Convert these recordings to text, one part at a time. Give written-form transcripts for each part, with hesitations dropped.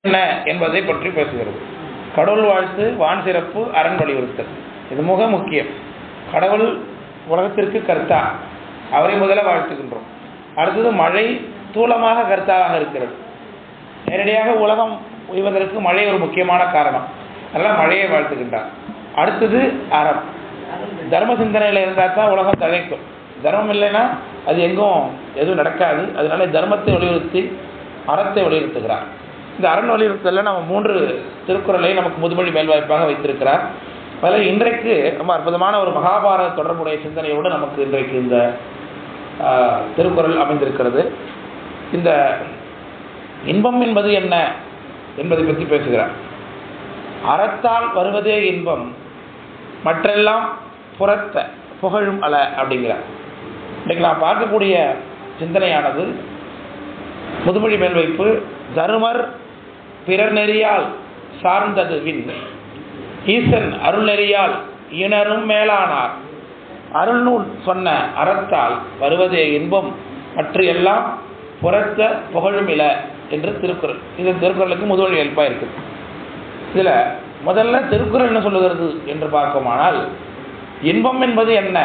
என்ன என்பதை பற்றி பேசுகிறது. கடவுள் வாழ்த்து, வான் சிறப்பு, அரண் வலியுறுத்தல். இது மிக முக்கியம். கடவுள் உலகத்திற்கு கர்த்தா, அவரை முதல்ல வாழ்த்துகின்றோம். அடுத்தது மழை தூளமாக கர்த்தாவாக இருக்கிறது. நேரடியாக உலகம் உய்வதற்கு மழை ஒரு முக்கியமான காரணம். அதனால் மழையை வாழ்த்துகின்றார். அடுத்தது அறம். தர்ம சிந்தனையில் இருந்தால் தான் உலகம் தழைக்கும். தர்மம் இல்லைன்னா அது எங்கும் எதுவும் நடக்காது. அதனால தர்மத்தை வலியுறுத்தி அறத்தை வலியுறுத்துகிறார். இந்த அரண் வலியுறுத்தலில் நம்ம 3 திருக்குறளை நமக்கு முதுமொழி மேல்வாய்ப்பாக வைத்திருக்கிறார். அதில் இன்றைக்கு ரொம்ப அற்புதமான ஒரு மகாபாரத தொடர்புடைய சிந்தனையோடு நமக்கு இன்றைக்கு இந்த திருக்குறள் அமைந்திருக்கிறது. இந்த இன்பம் என்பது என்ன என்பதை பற்றி பேசுகிறார். அறத்தால் வருவதே இன்பம், மற்றெல்லாம் புறத்த புகழும் அல அப்படிங்கிறார். இன்றைக்கு நான் பார்க்கக்கூடிய சிந்தனையானது முதுமொழி மேல்வைப்பு, தருமர் பிறர் நெறியால் சார்ந்தது வின், ஈசன் அருள் நெறியால் இணரும் மேலானார், அருள்நூல் சொன்ன அறத்தால் வருவதே இன்பம், மற்ற எல்லாம் புறத்த புகழும் இல என்று திருக்குறள். இது திருக்குறளுக்கு முதுமொழி எழுப்பாக இருக்குது. இதில் முதல்ல திருக்குறள் என்ன சொல்லுகிறது என்று பார்க்குமானால், இன்பம் என்பது என்ன,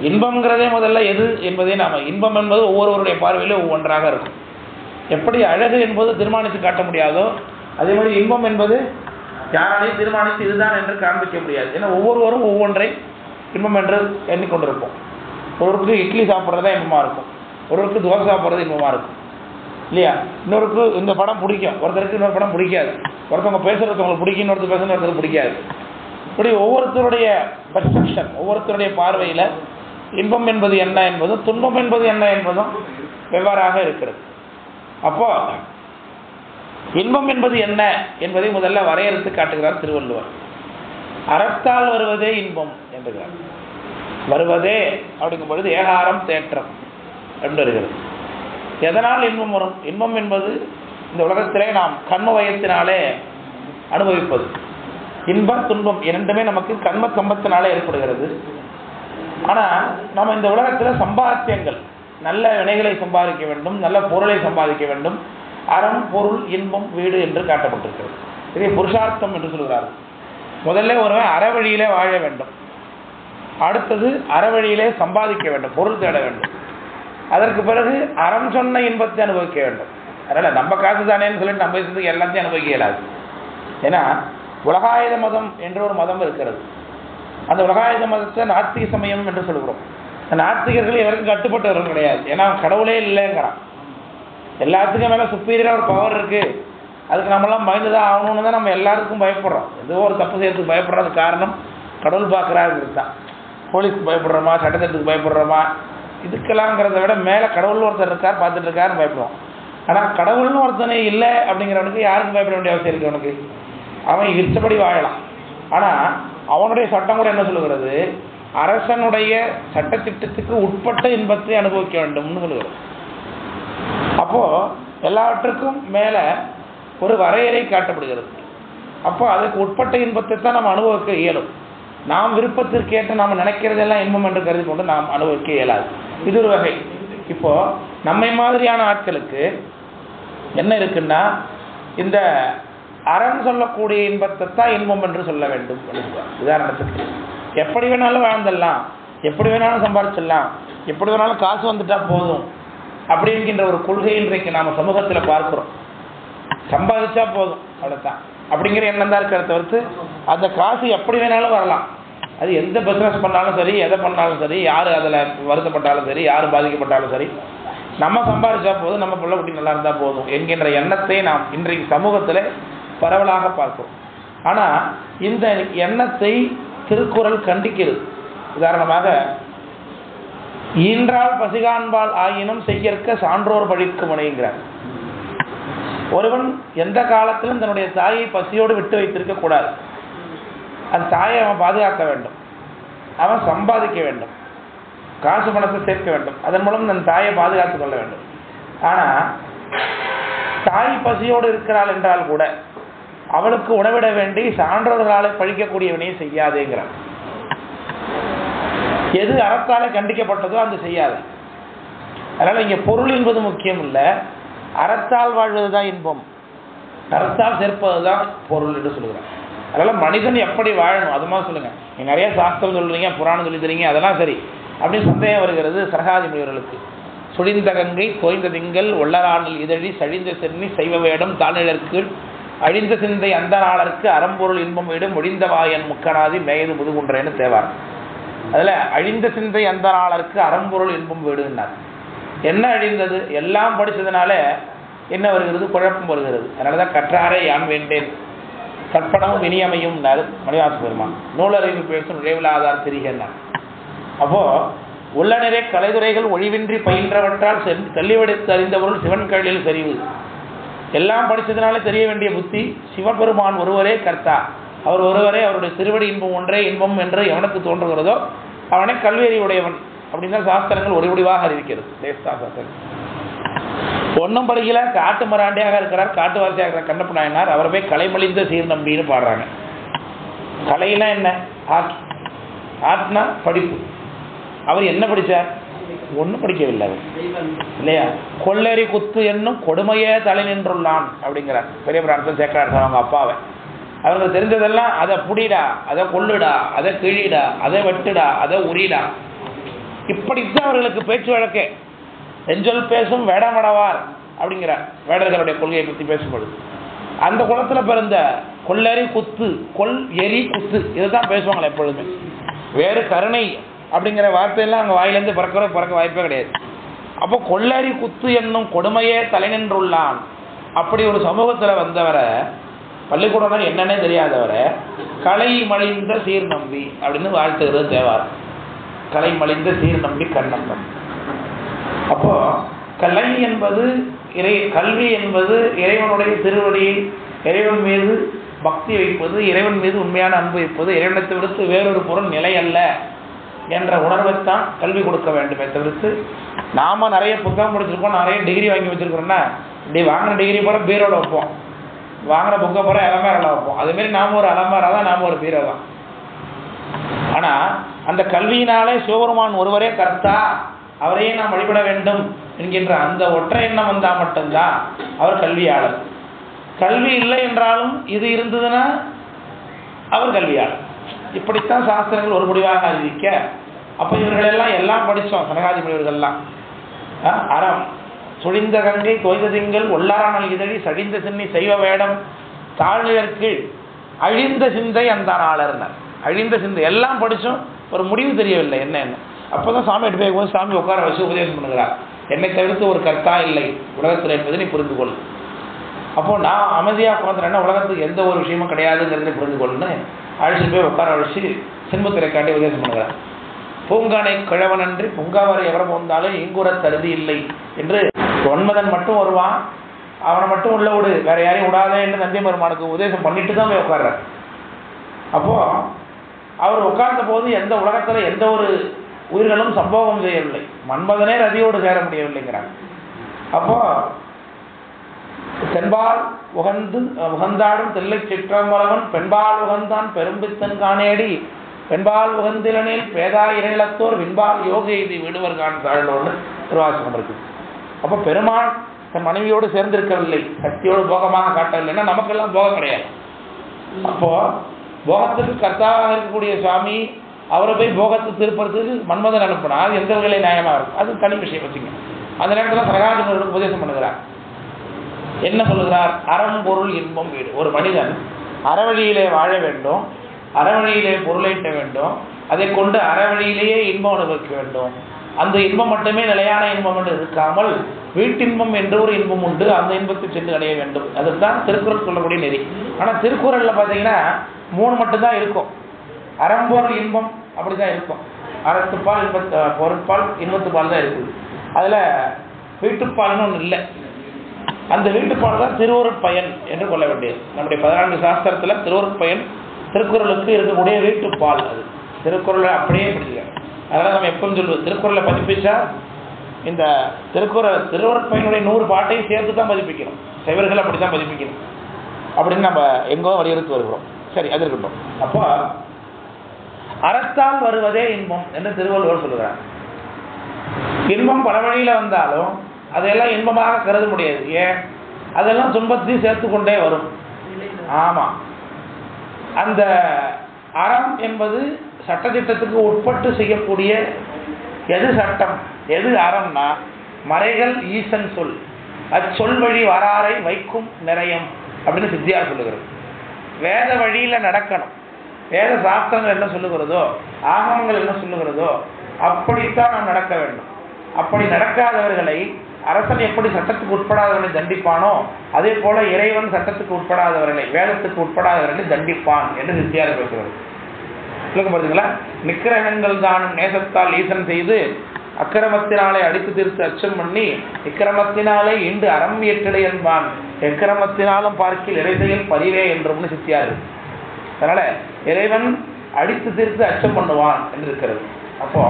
இன்பம்ங்கிறதே முதல்ல எது என்பதே இன்பம் என்பது ஒவ்வொருவருடைய பார்வையிலும் ஒவ்வொன்றாக இருக்கும். எப்படி அழகு என்பது தீர்மானித்து காட்ட முடியாதோ அதே மாதிரி இன்பம் என்பது யாராலையும் தீர்மானித்து இதுதான் என்று காண்பிக்க முடியாது. ஏன்னா ஒவ்வொருவரும் ஒவ்வொன்றை இன்பம் என்று எண்ணிக்கொண்டிருப்போம். ஒருவருக்கு இட்லி சாப்பிட்றதா இன்பமாக இருக்கும், ஒருவருக்கு தோசை சாப்பிட்றது இன்பமாக இருக்கும் இல்லையா. இன்னொருக்கு இந்த படம் பிடிக்கும், ஒருத்தருக்கு இன்னொரு படம் பிடிக்காது. ஒருத்தவங்க பேசுகிறது உங்களுக்கு பிடிக்கும், இன்னொருத்தர் பேசுகிறது ஒருத்தருக்கு பிடிக்காது. இப்படி ஒவ்வொருத்தருடைய பர்செப்ஷன், ஒவ்வொருத்தருடைய பார்வையில் இன்பம் என்பது என்ன என்பதும் துன்பம் என்பது என்ன என்பதும் வெவ்வேறாக இருக்கிறது. அப்போ இன்பம் என்பது என்ன என்பதை முதல்ல வரையறுத்து காட்டுகிறார் திருவள்ளுவர். அறத்தால் வருவதே இன்பம் என்கிறார். வருவதே அப்படிங்கும் பொழுது ஏகாரம் தேற்றம் என்று வருகிறது. எதனால் இன்பம் வரும்? இன்பம் என்பது இந்த உலகத்திலே நாம் கண்ம வயத்தினாலே அனுபவிப்பது. இன்பம் துன்பம் இரண்டுமே நமக்கு கண்ம சம்பத்தினாலே ஏற்படுகிறது. ஆனால் நம்ம இந்த உலகத்தில் சம்பாத்தியங்கள், நல்ல வினைகளை சம்பாதிக்க வேண்டும், நல்ல பொருளை சம்பாதிக்க வேண்டும். அறம், பொருள், இன்பம், வீடு என்று காட்டப்பட்டிருக்கிறது. இதை புருஷார்த்தம் என்று சொல்கிறார்கள். முதல்ல ஒருவன் அறவழியிலே வாழ வேண்டும், அடுத்தது அறவழியிலே சம்பாதிக்க வேண்டும், பொருள் தேட வேண்டும். அதற்கு பிறகு அறம் சொன்ன இன்பத்தை அனுபவிக்க வேண்டும். அதனால் நம்ம காசு தானேன்னு சொல்லிட்டு நம்ம இஷ்டத்துக்கு எல்லாத்தையும் அனுபவிக்க இயலாது. ஏன்னா உலகாயுத மதம் என்ற ஒரு மதம் இருக்கிறது. அந்த உலகாயுத மதத்தை நாத்திக சமயம் என்று சொல்கிறோம். நாத்திகர்கள் எவருக்கும் கட்டுப்பட்டவர்கள் கிடையாது. ஏன்னா கடவுளே இல்லைங்கிறான். எல்லாத்துக்கும் மேலே சுப்பீரியராக ஒரு பவர் இருக்குது, அதுக்கு நம்மளாம் பயந்து தான் ஆகணும்னு தான் நம்ம எல்லாருக்கும் பயப்படுறோம். ஏதோ ஒரு தப்பு செய்யறதுக்கு பயப்படுறது காரணம் கடவுள் பார்க்குறாருங்கிறது தான். போலீஸ்க்கு பயப்படுறோமா, சட்டத்திட்டத்துக்கு பயப்படுறோமா, இதுக்கெல்லாம்ங்கிறத விட மேலே கடவுள்னு ஒருத்தர் இருக்கார், பார்த்துட்டு இருக்காருன்னு பயப்படுவோம். ஆனால் கடவுள்னு ஒருத்தனை இல்லை அப்படிங்கிறவனுக்கு யாருக்கும் பயப்பட வேண்டிய அவசியம் இருக்குது. அவனுக்கு அவன் இஷ்டப்படி வாழலாம். ஆனால் அவனுடைய சட்டம் கூட என்ன சொல்லுகிறது, அரசனுடைய சட்டத்திட்டத்துக்கு உட்பட்ட இன்பத்தை அனுபவிக்க வேண்டும்னு சொல்லுகிறது. அப்போது எல்லாவற்றுக்கும் மேலே ஒரு வரையறை காட்டப்படுகிறது. அப்போ அதுக்கு உட்பட்ட இன்பத்தை தான் நம்ம அனுபவிக்க இயலும். நாம் விருப்பத்திற்கேற்ற நாம் நினைக்கிறதெல்லாம் இன்பம் என்று கருதி கொண்டு நாம் அனுபவிக்க இயலாது. இது ஒரு வகை. இப்போது நம்மை மாதிரியான ஆட்களுக்கு என்ன இருக்குன்னா, இந்த அறம் சொல்லக்கூடிய இன்பத்தை தான் இன்பம் என்று சொல்ல வேண்டும். உதாரணத்துக்கு எப்படி வேணாலும் வாழ்ந்துடலாம், எப்படி வேணாலும் சம்பாதிச்சிடலாம், எப்படி வேணாலும் காசு வந்துட்டா போதும் அப்படிங்கிற ஒரு கொள்கை இன்றைக்கு நாம் சமூகத்தில் பார்க்குறோம். சம்பாதிச்சா போதும் அவ்வளோதான் அப்படிங்கிற எண்ணம் தான் இருக்கிறத தவிர்த்து அந்த காசு எப்படி வேணாலும் வரலாம். அது எந்த பிஸ்னஸ் பண்ணாலும் சரி, எதை பண்ணாலும் சரி, யார் அதில் வருத்தப்பட்டாலும் சரி, யார் பாதிக்கப்பட்டாலும் சரி, நம்ம சம்பாதிச்சா போதும், நம்ம பிள்ளை குட்டி நல்லா இருந்தால் போதும் என்கின்ற எண்ணத்தை நாம் இன்றைக்கு சமூகத்தில் பரவலாக பார்க்கிறோம். ஆனால் இந்த எண்ணத்தை திருக்குறள் கண்டிக்கிறது. உதாரணமாக, ஈன்றால் பசிகாண்பால் ஆயினும் செய்யற்க சான்றோர் பழிக்கு முனைங்கிறார். ஒருவன் எந்த காலத்திலும் தன்னுடைய தாயை பசியோடு விட்டு வைத்திருக்க கூடாது. அந்த தாயை அவன் பாதுகாக்க வேண்டும், அவன் சம்பாதிக்க வேண்டும், காசு பணத்தை சேர்க்க வேண்டும், அதன் மூலம் தன் தாயை பாதுகாத்து கொள்ள வேண்டும். ஆனால் தாய் பசியோடு இருக்கிறாள் என்றால் கூட அவளுக்கு உணவிட வேண்டி சான்றோர்களாலே பழிக்கக்கூடியவனையும் செய்யாதேங்கிறான். எது அறத்தாலே கண்டிக்கப்பட்டதோ அந்த செய்யாது. அதனால் இங்கே பொருள் என்பது முக்கியம் இல்லை, அறத்தால் வாழ்வது தான் இன்பம். கருத்தால் சேர்ப்பது தான் பொருள் என்று சொல்லுகிறார். அதனால் மனிதன் எப்படி வாழணும் அது மாதிரி சொல்லுங்கள். நீங்கள் நிறைய சாஸ்திரம் சொல்கிறீங்க, புராணம் சொல்லி தரீங்க, அதெல்லாம் சரி அப்படின்னு சந்தேகம் வருகிறது சரகாதி முனிவர்களுக்கு. சுழிந்த கங்கை தோய்ந்த திங்கள் ஒள்ளரானல் இதழி சழிந்த சென்னி செய்வ வேடம் தாழ்நிழற்கு அழிந்த சிந்தை அந்த நாளருக்கு அறம்பொருள் இன்பம் வீடும் ஒழிந்த வாயன் முக்கனாதி மேயது முதுகுன்றேன்னு தேவார். அதில் அழிந்த சிந்தை அந்த நாளருக்கு அறம்பொருள் இன்பம் வீடுன்னார். என்ன அழிந்தது? எல்லாம் படித்ததுனால என்ன வருகிறது? குழப்பம் வருகிறது. அதனால தான் கற்றாரே யான் வேண்டேன் கற்பனமும் இனியமையும் மணிவாச பெருமான் நூலறிவு பேசும் நுழைவிலாதார் திரிகன்னார். அப்போது உள்ள நிறை கலைத்துறைகள் ஒழிவின்றி பயின்றவற்றால் தெளிவெடுத்து அறிந்த பொருள் சிவன் கையில் தெரிவு. எல்லாம் படித்ததுனால தெரிய வேண்டிய புத்தி சிவபெருமான் ஒருவரே கர்த்தா, அவர் ஒருவரே, அவருடைய திருவடி இன்பம் ஒன்றே இன்பம் என்று எவனுக்கு தோன்றுகிறதோ அவனை கல்வியறி உடையவன் அப்படின்னு தான் சாஸ்திரங்கள் ஒரு முடிவாக அறிவிக்கிறது. தேவஸ்தாஸ்திரங்கள் ஒன்றும் படிக்கல, காட்டு மராண்டியாக இருக்கிறார், காட்டு வாசியாக இருக்கிற கண்ணப்ப நாயனார், அவரை போய் கலைமலிந்த சீர்நம்பின்னு பாடுறாங்க. கலைனா என்ன? ஆர்ட்னா படிப்பு. அவர் என்ன படித்தார்? ஒன்றும் படிக்கவில்லை அவர், இல்லையா? கொள்ளரி குத்து என்னும் கொடுமையே தலை நின்றுள்ளான் அப்படிங்கிறார் பெரிய பிராணத்தில் சேர்க்கிறார் அவங்க அப்பாவை. அவங்களுக்கு தெரிஞ்சதெல்லாம் அதை புடிடா, அதை கொள்ளுடா, அதை கிழிடா, அதை வெட்டுடா, அதை உரிடா, இப்படித்தான் அவர்களுக்கு பேச்சு வழக்கே. எஞ்சொல் பேசும் வேடமடவார் அப்படிங்கிறார் வேடர்களுடைய கொள்கையை பற்றி பேசும்பொழுது. அந்த குளத்தில் பிறந்த கொள்ளரி குத்து, கொல் எரி குத்து, இதை தான் பேசுவாங்களே எப்பொழுதுமே. வேறு கருணை அப்படிங்கிற வார்த்தையெல்லாம் அங்கே வாயிலேருந்து பிறக்க வாய்ப்பே கிடையாது. அப்போ கொள்ளரி குத்து என்னும் கொடுமையே தலை நின்றுள்ளான் அப்படி ஒரு சமூகத்தில் வந்தவரை, பள்ளிக்கூடம் என்னன்னே தெரியாதவரை கலை மலிந்த சீர் நம்பி அப்படின்னு வாழ்த்துகிறது தேவாரம். கலை மலிந்த சீர் நம்பி கண்ணப்பன். அப்போ கலை என்பது கல்வி என்பது இறைவனுடைய திருவடியை, இறைவன் மீது பக்தி வைப்பது, இறைவன் மீது உண்மையான அன்பு வைப்பது, இறைவனத்தை விடுத்து வேறொரு பொருள் நிலை அல்ல என்ற உணர்வைத்தான் கல்வி கொடுக்க வேண்டுமே தவிர்த்து, நாம நிறைய புத்தகம் முடிச்சிருக்கோம், நிறைய டிகிரி வாங்கி வச்சிருக்கிறோம்னா இப்படி வாங்கின டிகிரி போல பீரோவில் வைப்போம், வாங்கின புக்கை போல அலமாரில் வைப்போம். அதுமாரி நாம் ஒரு அலமாரா தான், நாம் ஒரு பீரோ தான். ஆனால் அந்த கல்வியினாலே சிவபெருமான் ஒருவரே கர்த்தா, அவரையே நாம் வழிபட வேண்டும் என்கின்ற அந்த ஒற்றை எண்ணம் வந்தால் மட்டும்தான் அவர் கல்வியாளர். கல்வி இல்லை என்றாலும் இது இருந்ததுன்னா அவர் கல்வியாளர். இப்படித்தான் சாஸ்திரங்கள் ஒரு முடிவாக அறிவிக்க. அப்போ இவர்களெல்லாம் எல்லாம் படித்தோம், சனகாதி முனிவர்கள்லாம். அறம் சுழிந்த கங்கை தோய்ந்த திங்கள் ஒல்லாரானல் இதழி சழிந்த சின்னி செய்வ வேடம் தாழ்நிழற்கு அழிந்த சிந்தை அந்த நாளர்னர். அழிந்த சிந்தை எல்லாம் படித்தோம், ஒரு முடிவு தெரியவில்லை என்ன என்ன. அப்போ தான் சாமி எடுத்து போய் சாமி உட்கார வச்சு உபதேசம் பண்ணுகிறார். என்னை தவிர்த்து ஒரு கர்த்தா இல்லை உலகத்தில் என்பதை நீ புரிந்து கொள். அப்போது நான் அமைதியாக உட்காந்துறேன்னா உலகத்துக்கு எந்த ஒரு விஷயமும் கிடையாதுங்கிறதை புரிந்து கொள்ளுன்னு அழைச்சி போய் உட்கார அழைச்சி சின்பத்திரை காட்டி உபதேசம் பண்ணுகிறார். பூங்கானை கிழவனன்றி பூங்காவரை எவரம் வந்தாலும் இங்குற தருதி இல்லை என்று ஒன்மதன் மட்டும் வருவான், அவனை மட்டும் உள்ள விடு, வேற யாரையும் விடாதே என்று நந்தியமருமானுக்கு உபதேசம் பண்ணிட்டு தான் போய் உட்கார்றார். அப்போது அவர் உட்கார்ந்த போது எந்த உலகத்தில் எந்த ஒரு உயிர்களும் சம்பவம் செய்யவில்லை, மன்மதனே ரதியோடு சேர முடியவில்லைங்கிறாங்க. அப்போ தென்பால் உகந்தாடும் தில்லை சிற்றம்பலவன் பெண்பால் உகந்தான் பெரும்பித்தன் காணேடி பெண்பால் உகந்திலனில் பேதா இறையிலத்தோர் விண்பால் யோக இது விடுவர் கான் தாழோடு திருவாசகம் இருக்குது. அப்போ பெருமாள் தன் மனைவியோடு சேர்ந்திருக்கவில்லை, சக்தியோடு போகமாக காட்டவில்லைன்னா நமக்கெல்லாம் போகம் கிடையாது. அப்போ போகத்துக்கு கர்த்தாவாக இருக்கக்கூடிய சுவாமி அவரை போய் போகத்தை திருப்பறதுக்கு மன்மதன் அனுப்பினா அது எந்த வகையிலே நியாயமாக இருக்கும்? அது தனி விஷயம் வச்சுங்க. அந்த நேரத்தில் சனகாதிபதியோடு உபதேசம் பண்ணுகிறார். என்ன சொல்லுகிறார்? அறம் பொருள் இன்பம் வீடு. ஒரு மனிதன் அறவழியிலே வாழ வேண்டும், அறவழியிலே பொருளீட்ட வேண்டும், அதை கொண்டு அறவழியிலேயே இன்பம் அனுபவிக்க வேண்டும். அந்த இன்பம் மட்டுமே நிலையான இன்பம் என்று இருக்காமல் வீட்டின்பம் என்று ஒரு இன்பம் உண்டு, அந்த இன்பத்தை சென்று அடைய வேண்டும். அதுதான் திருக்குறள் சொல்லக்கூடிய நெறி. ஆனால் திருக்குறளில் பார்த்தீங்கன்னா 3 மட்டும்தான் இருக்கும். அறம்பொருள் இன்பம் அப்படி தான் இருக்கும். அறத்துப்பால் பொருட்பால் இன்பத்துப்பால் தான் இருக்குது. அதில் வீட்டுப்பால்னு ஒன்று இல்லை. அந்த வீட்டுப்பால் தான் திருவருட்பயன் என்று கொள்ள வேண்டியது. நம்முடைய 14 சாஸ்திரத்தில் திருவருட்பயன் திருக்குறளுக்கு இருக்கக்கூடிய வீட்டுப்பால். அது திருக்குறளை அப்படியே படிச்சுக்க. அதனால் நம்ம எப்பவும் சொல்லுவோம், திருக்குறளை பதிப்பிச்சா இந்த திருவருட்பயனுடைய 100 பாட்டையும் சேர்த்து தான் பதிப்பிக்கணும். சைவர்கள் அப்படி தான் பதிப்பிக்கணும் அப்படின்னு நம்ம எங்கோ வலியுறுத்தி வருகிறோம். சரி, அது இருக்கட்டும். அப்போ அறத்தால் வருவதே இன்பம் என்று திருவள்ளுவர் சொல்லுகிறார். இன்பம் பல வழியில் வந்தாலும் அதையெல்லாம் இன்பமாக கருத முடியாது. ஏன்? அதெல்லாம் துன்பத்தையும் சேர்த்து கொண்டே வரும். ஆமாம், அந்த அறம் என்பது சட்டத்திட்டத்துக்கு உட்பட்டு செய்யக்கூடிய எது சட்டம் எது அறம்னா மறைகள் ஈசன் சொல் அச்சொல் வழி வராரை வைக்கும் நிறையம் அப்படின்னு சித்தியார் சொல்லுகிறது. வேத வழியில் நடக்கணும். வேத சாஸ்திரங்கள் என்ன சொல்லுகிறதோ ஆகமங்கள் என்ன சொல்லுகிறதோ அப்படித்தான் நாம் நடக்க வேண்டும். அப்படி நடக்காதவர்களை அரசன் எப்படி சட்டத்துக்கு உட்படாதவர்களை தண்டிப்பானோ அதே போல இறைவன் சட்டத்துக்கு உட்படாதவர்களை வேதத்துக்கு உட்படாதவர்களை தண்டிப்பான் என்று சித்தியார் பேசுகிறது. பார்த்தீங்களா, நிக்கிரகங்கள் தானும் நேசத்தால் ஈசன் செய்து அக்கிரமத்தினாலே அடித்து தீர்த்து அச்சம் பண்ணி இக்கிரமத்தினாலே இன்று அறம் ஏற்றடை என்பான் எக்கிரமத்தினாலும் பார்க்கில் இறைசெயல் பரிவே என்றும்னு சித்தியாரு. அதனால இறைவன் அடித்து தீர்த்து அச்சம் பண்ணுவான் என்று இருக்கிறது. அப்போ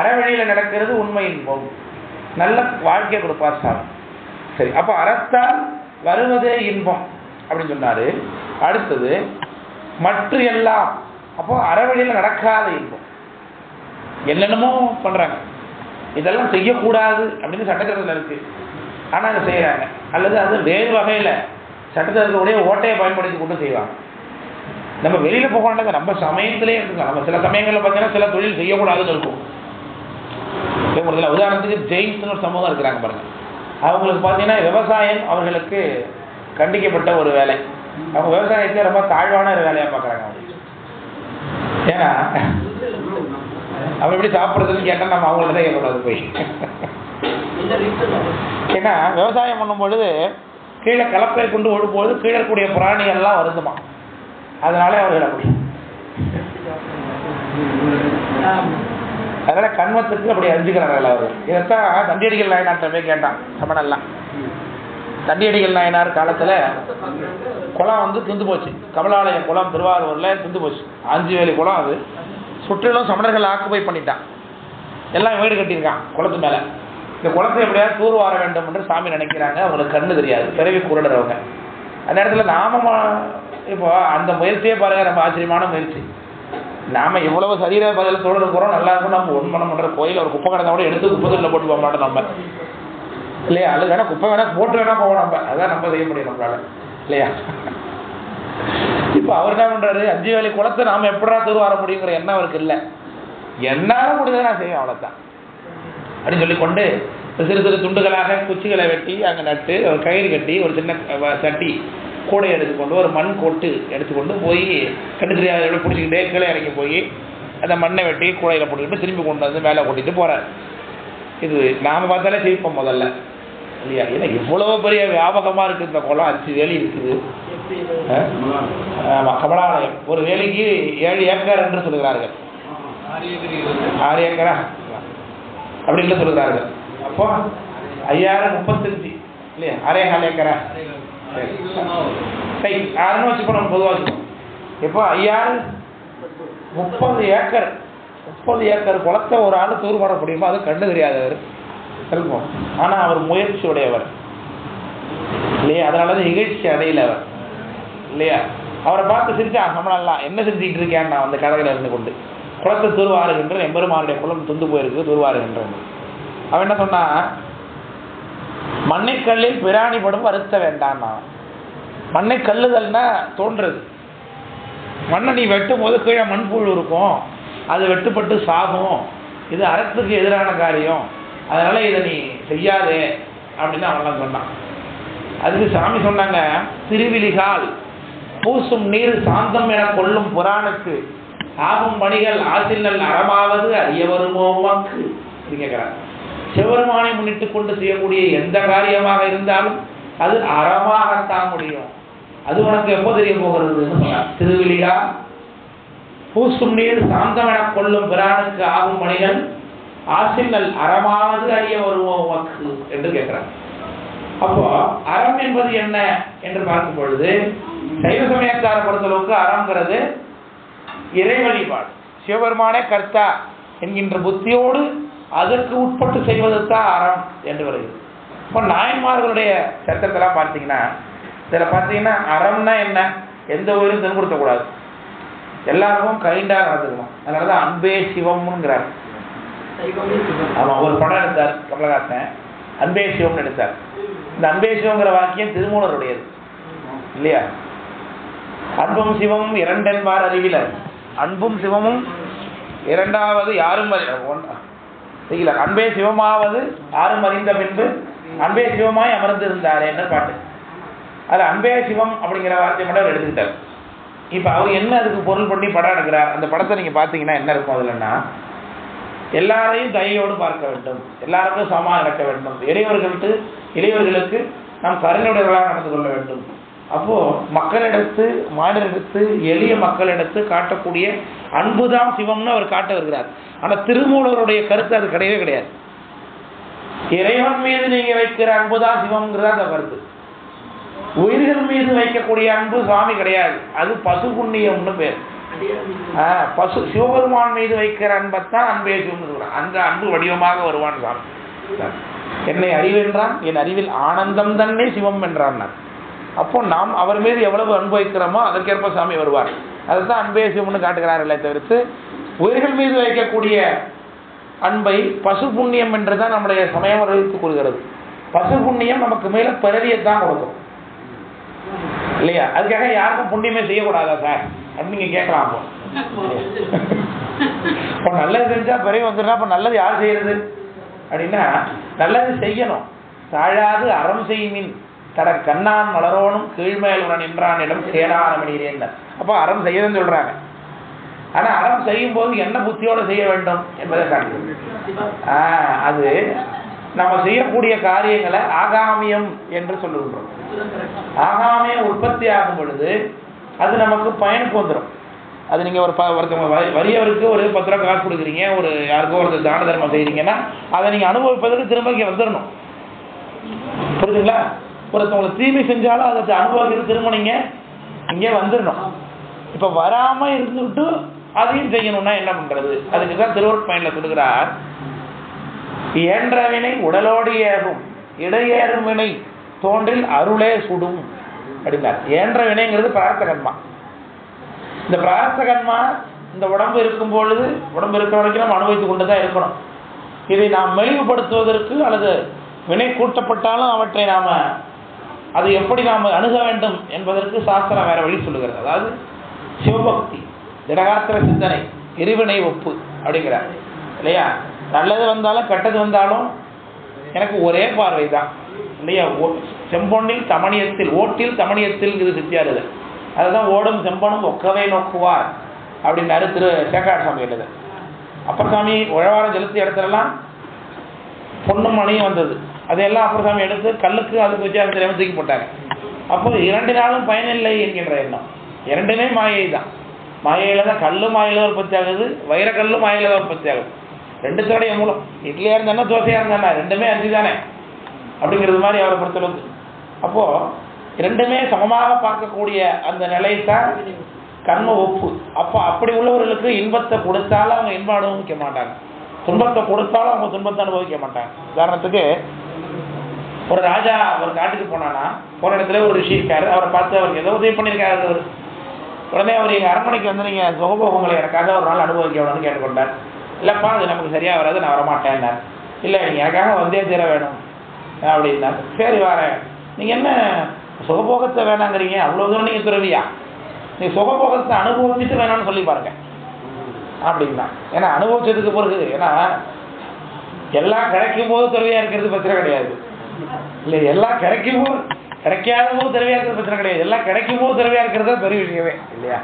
அறவழியில் நடக்கிறது உண்மை இன்பம், நல்ல வாழ்க்கையை கொடுப்பார் சார். சரி, அப்போ அறத்தால் வருவதே இன்பம் அப்படின்னு சொன்னாரு. அடுத்தது மற்ற எல்லாம், அப்போ அறவழியில் நடக்காத இன்பம் என்னென்னமோ பண்றாங்க, இதெல்லாம் செய்யக்கூடாது அப்படின்னு சட்டத்திட்டத்தில் இருக்கு, ஆனால் அதை செய்யறாங்க. அல்லது அது வேறு வகையில் சட்டத்திட்டத்துடைய ஓட்டையை பயன்படுத்தி கொண்டு செய்வாங்க. நம்ம வெளியில போக வேண்டாங்க, நம்ம சமயத்திலே இருக்குங்க. நம்ம சில சமயங்களில் பார்த்தீங்கன்னா சில தொழில் செய்யக்கூடாதுன்னு இருக்கும். உதாரணத்துக்கு ஜெயின்ஸ்னு ஒரு சமூகம் இருக்கிறாங்க பாருங்க. அவங்களுக்கு பார்த்தீங்கன்னா விவசாயம் அவர்களுக்கு கண்டிக்கப்பட்ட ஒரு வேலை. அவங்க விவசாயத்தை ரொம்ப தாழ்வான ஒரு வேலையாக பார்க்குறாங்க. ஏன்னா அவங்க எப்படி சாப்பிட்றதுன்னு கேட்டால் நம்ம அவங்கள்ட்ட தான் கேட்கக்கூடாது போய். ஏன்னா விவசாயம் பண்ணும் பொழுது கீழே கலப்பை கொண்டு ஓடும்போது கீழே கூடிய பிராணிகள்லாம் வருதுமா, அதனால அவர்கள் அப்படி. அதனால கண்மத்துக்கு அப்படி அறிஞ்சுக்கிறார்கள் அவர்கள். இதைத்தான் தண்டியடிகள் நாயனார்ட்ட போய் கேட்டான் சமணெல்லாம். தண்டியடிகள் நாயனார் காலத்தில் குளம் வந்து திந்து போச்சு. கமலாலயம் குளம் திருவாரூரில் திந்து போச்சு. 5 வேலி குளம். அது சுற்றிலும் சமணர்கள் ஆக்குபை பண்ணிட்டான். எல்லாம் வீடு கட்டியிருக்கான் குளத்து மேலே. இந்த குளத்தை எப்படியாவது தூர் வார வேண்டும் என்று சாமி நினைக்கிறாங்க. அவங்களுக்கு கண்ணு தெரியாது, பிறவி குருடுறவங்க. அந்த இடத்துல நாம இப்போ அந்த முயற்சியே பாருங்க, ரொம்ப ஆச்சரியமான முயற்சி. நாம இவ்வளவு சரீர பதிலத்தோடு இருக்கிறோம், நல்லா இருக்கும். நம்ம ஒன்மனம் பண்ற கோயில் ஒரு குப்பை கடந்த கூட எடுத்து குப்பை தொழில போட்டு போக மாட்டோம் நம்ம, இல்லையா? அல்லது வேணா குப்பை வேணா போட்டு வேணா போவோம் நம்ம, அதான் நம்ம செய்ய முடியும் நம்மளால, இல்லையா? இப்போ அவர் என்ன பண்றாரு, 5 வேலி குளத்தை நாம எப்படா தூர் வர முடியுங்கிற எண்ணம் அவருக்கு இல்லை. என்னால முடிஞ்சதை நான் செய்வேன், அவ்வளோதான் அப்படின்னு சொல்லிக்கொண்டு சிறு சிறு துண்டுகளாக குச்சிகளை வெட்டி அங்கே நட்டு ஒரு கயிறு கட்டி ஒரு சின்ன சட்டி கூடை எடுத்துக்கொண்டு ஒரு மண் கொட்டு எடுத்துக்கொண்டு போய் கண்டு தெரியாத பிடிச்சிக்கிட்டே கீழே இறங்கி போய் அந்த மண்ணை வெட்டி கூடையில் போட்டுக்கிட்டு திரும்பி கொண்டு வந்து மேலே கூட்டிகிட்டு போகிறார். இது நாம் பார்த்தாலே சிரிப்போம் முதல்ல, இல்லையா? ஏன்னா இவ்வளோ பெரிய வியாபகமாக இருக்குது இந்த குளம். 5 வேலி இருக்குது. ஆமாம், கமலாலயம் ஒரு வேலிக்கு 7 ஏக்கர் என்று சொல்கிறார்கள். 6 ஏக்கரா அப்படின்னு சொல்கிறார்கள். அப்போ 5035 இல்லையா? 6.25 ஏக்கரா? சரி, 6ன்னு வச்சுப்போம், நம்ம பொதுவாக வச்சுப்போம். இப்போ 30 ஏக்கர் 30 ஏக்கர் குளத்தை ஒரு ஆள் தூர் பண்ண முடியுமா? அது கண்டு தெரியாதவர் செல்வம். ஆனால் அவர் முயற்சி உடையவர், இல்லையா? அதனால தான் இகழ்ச்சி அடையில அவர், இல்லையா? அவரை பார்த்து சிரிச்சா நம்மளாம் என்ன செஞ்சுக்கிட்டு இருக்கேன் நான் அந்த கதையில் இருந்து கொண்டு குளத்தை தூர்வாருகின்ற எம்பெருமானுடைய குளம் துண்டு போயிருக்கு தூர்வாருகின்றேன். அவன் என்ன சொன்னா, மண்ணைக்கல்லில் பிராணிப்படும் வருத்த வேண்டாம். மண்ணை கல்லுதல்னா தோன்றது. மண்ணை நீ வெட்டும் போது கீழே மண்புழு இருக்கும், அது வெட்டுப்பட்டு சாகும். இது அறத்துக்கு எதிரான காரியம், அதனால இதை நீ செய்யாதே அப்படின்னு அவன்லாம் சொன்னான். அதுக்கு சாமி சொன்னாங்க, திருவிழிகால் பூசும் நீர் சாந்தம் என கொள்ளும் புராணுக்கு ஆகும் பணிகள் ஆசிரியல் அறமாவது அறிய வருமோ வாக்கு கேட்கிறார். சிவபெருமானை முன்னிட்டு கொண்டு செய்யக்கூடிய எந்த காரியமாக இருந்தாலும் அது அறமாகத்தான் முடியும். அது உனக்கு எப்போ தெரிய போகிறதுன்னு சொன்னார். திருவிழிகா பூசும் நீர் சாந்தம் என கொள்ளும் பிரானுக்கு ஆகும் பணிகள் ஆசிரியல் அறமாவது அறிய வருமோ வாக்கு என்று கேட்கிறார். அப்போ அறம் என்பது என்ன என்று பார்க்கும் பொழுது சைவ சமயக்கார பொறுத்தளவுக்கு அறம்ங்கிறது இறை வழிபாடு, சிவபெருமானே கர்த்தா என்கின்ற புத்தியோடு அதற்கு உட்பட்டு செய்வதுதான் அறம் என்று வருகிறது. இப்போ நாயன்மார்களுடைய சட்டத்தெல்லாம் பார்த்தீங்கன்னா, இதில் பார்த்தீங்கன்னா அறம்னா என்ன, எந்த உயிரும் துன்புறுத்தக்கூடாது, எல்லாருக்கும் கைண்டாக நடந்துக்கணும். அதனால தான் அன்பே சிவம்ங்கிறார். ஆமாம், ஒரு படம் எடுத்தார் கமலஹாசன், அன்பே சிவம்னு எடுத்தார். இந்த அன்பே சிவங்கிற வாக்கியம் திருமூலருடையது இல்லையா? அன்பும் சிவமும் இரண்டென்பார் அறிவிலர், அன்பும் சிவமும் இரண்டாவது யாரும் செய்யல, அன்பே சிவமாவது யாரும் அறிந்த பின்பு அன்பே சிவமாய் அமர்ந்திருந்தாரு என்ன பாட்டு. அது அன்பே சிவம் அப்படிங்கிற வார்த்தையை மட்டும் அவர் எடுத்துக்கிட்டார். இப்போ அவர் என்ன அதுக்கு பொருள் பண்ணி படம் எடுக்கிறார், அந்த படத்தை நீங்கள் பார்த்தீங்கன்னா என்ன இருக்கும் அதுலன்னா, எல்லாரையும் தயையோடு பார்க்க வேண்டும், எல்லாருக்கும் சமமாக நடக்க வேண்டும், இளையவர்களுக்கு நாம் கருணையுடையவர்களாக நடந்து கொள்ள வேண்டும். அப்போது மக்களிடத்து மாநிலத்து எளிய மக்களிடத்து காட்டக்கூடிய அன்புதான் சிவம்னு அவர் காட்ட வருகிறார். ஆனால் திருமூலருடைய கருத்து அது கிடையவே கிடையாது. இறைவன் மீது நீங்கள் வைக்கிற அன்புதான் சிவம்ங்கிறதா அந்த கருத்து. உயிர்கள் மீது வைக்கக்கூடிய அன்பு சுவாமி கிடையாது, அது பசு புண்ணியம்னு பேர். பசு சிவபெருமான் மீது வைக்கிற அன்பத்தான் அன்பே சிவம் சொல்றான். அந்த அன்பு வடிவமாக வருவான் சுவாமி. என்னை அறிவென்றான், என் அறிவில் ஆனந்தம் தன்னே சிவம் என்றான். அப்போ நாம் அவர் மீது எவ்வளவு அன்பு வைக்கிறோமோ அதற்கேற்ப சாமி வருவார். அதுதான் அன்பே சிவம்னு காட்டுகிறார்களே தவிர்த்து உயிர்கள் மீது வைக்கக்கூடிய அன்பை பசு புண்ணியம் என்றுதான் நம்முடைய சமயம் அறிவித்துக் கொள்கிறது. பசு புண்ணியம் நமக்கு மேல பிறவியத்தான் கொடுக்கும் இல்லையா? அதுக்காக யாருக்கும் புண்ணியமே செய்யக்கூடாதா சார் அப்படின்னு நீங்க கேட்கலாம். இப்போ நல்லது செஞ்சா பிறகு வந்துடுறா, அப்போ நல்லது யார் செய்யறது அப்படின்னா, நல்லது செய்யணும். தாழாது அறம் செய்மின் தட கண்ணான் மலரோனும் கீழ்மேல் உடன் நின்றானிடம் சேரானமணிகிறேன். அப்போ அறம் செய்யறதுன்னு சொல்றாங்க. ஆனா அறம் செய்யும் போது என்ன புத்தியோட செய்ய வேண்டும் என்பதை காட்டுகிறது. அது நம்ம செய்யக்கூடிய காரியங்களை ஆகாமியம் என்று சொல்லுகின்றோம். ஆகாமியம் உற்பத்தி ஆகும் பொழுது அது நமக்கு பயனுக்கு வந்துடும். அது நீங்க ஒருத்தவங்க வறியவருக்கு ஒரு 10 ரூபா காசு கொடுக்குறீங்க, ஒரு யாருக்கோ ஒரு தான தர்மம் செய்றீங்கன்னா அதை நீங்க அனுபவிப்பதற்கு திரும்ப இங்கே வந்துடணும். புரியுதுங்களா? ஒருத்தவங்களை தீமை செஞ்சாலும் அதை அனுபவிக்கிறது திரும்ப நீங்க இங்கே வந்துடணும். இப்ப வராம இருந்துவிட்டு அதையும் செய்யணும்னா என்ன பண்றது? அதுக்கு தான் திருவருட் பயனில் சொல்லுகிறார், இயன்றவினை உடலோடு ஏகும் இடையேறும் வினை தோன்றில் அருளே சுடும் அப்படின்னார். இயன்ற வினைங்கிறது பிரார்த்த கர்மா. இந்த பிரார்த்த கர்மா இந்த உடம்பு இருக்கும் பொழுது, உடம்பு இருக்கிற வரைக்கும் நம்ம அனுபவித்துக் கொண்டுதான் இருக்கணும். இதை நாம் மெளிவுபடுத்துவதற்கு அல்லது வினை கூட்டப்பட்டாலும் அவற்றை நாம அது எப்படி நாம் அணுக வேண்டும் என்பதற்கு சாஸ்திரம் வேற வழி சொல்லுகிறது. அதாவது சிவபக்தி, திடகாத்திர சிந்தனை, இருவினை ஒப்பு அப்படிங்கிறார் இல்லையா? நல்லது வந்தாலும் கெட்டது வந்தாலும் எனக்கு ஒரே பார்வை தான் இல்லையா? செம்பொன்னில் தமணியத்தில் ஓட்டில் தமணியத்தில் இது சித்தியாருது. அதுதான் ஓடும் செம்பனும் ஒக்கவே நோக்குவார் அப்படின்னாரு திரு சேக்காடு சாமி எழுது. அப்பர் சாமி உழவாரம் செலுத்திய இடத்துலலாம் பொண்ணும் மணியும் வந்தது. அதையெல்லாம் அப்பர் சாமி எடுத்து கல்லுக்கு அதுக்கு வித்தியாசத்தில் தூக்கி போட்டாங்க. அப்போ 2 நாளும் பயனில்லை என்கின்ற எண்ணம். 2மே மாயை தான். மாயையில் தான் கல்லு மாயில உற்பத்தி ஆகுது, வைரக்கல்லு மாயில தான் உற்பத்தி ஆகுது. 2 மூலம் இட்லியாக இருந்தானா தோசையாக இருந்தானா 2மே அஞ்சு தானே அப்படிங்கிறது மாதிரி அவரை பொறுத்தளவுக்கு. அப்போது 2மே சமமாக பார்க்கக்கூடிய அந்த நிலை தான் கர்ம ஒப்பு. அப்போ அப்படி உள்ளவர்களுக்கு இன்பத்தை கொடுத்தாலும் அவங்க இன்பம் அனுபவிக்க மாட்டாங்க, துன்பத்தை கொடுத்தாலும் அவங்க துன்பத்தை அனுபவிக்க மாட்டாங்க. உதாரணத்துக்கு ஒரு ராஜா ஒரு காட்டுக்கு போனானா, போன இடத்துல ஒரு ரிஷி இருக்காரு, அவரை பார்த்து அவருக்கு ஏதோ உதவி பண்ணியிருக்காரு. உடனே அவர் எங்கள் அரண்மனைக்கு வந்து நீங்கள் சுகபோகங்களை எனக்காக ஒரு நாள் அனுபவிக்கணும்னு கேட்டுக்கொண்டார். இல்லைப்பா அது நமக்கு சரியாக வராது, நான் வரமாட்டேன்னார். இல்லை நீங்கள் எனக்காக வந்தே தீர வேணும் அப்படின்னார். சரி வரேன். நீங்கள் என்ன சுகபோகத்தை வேணாங்கிறீங்க, அவ்வளோ தூரம் நீங்கள் துறவியா? நீங்கள் சுகபோகத்தை அனுபவிச்சுட்டு வேணாம்னு சொல்லி பாருங்க அப்படின்னா. ஏன்னா அனுபவிச்சதுக்கு பிறகு, ஏன்னா எல்லாம் கிடைக்கும் போது துறவியாக இருக்கிறது பிரச்சனை கிடையாது இல்லை, எல்லாம் கிடைக்கும் போது கிடைக்காத போது திறவையா இருக்கிறது பிரச்சனை கிடையாது, எல்லாம் கிடைக்கும் போது திறவையா இருக்கிறது பெரிய விஷயமே இல்லையா?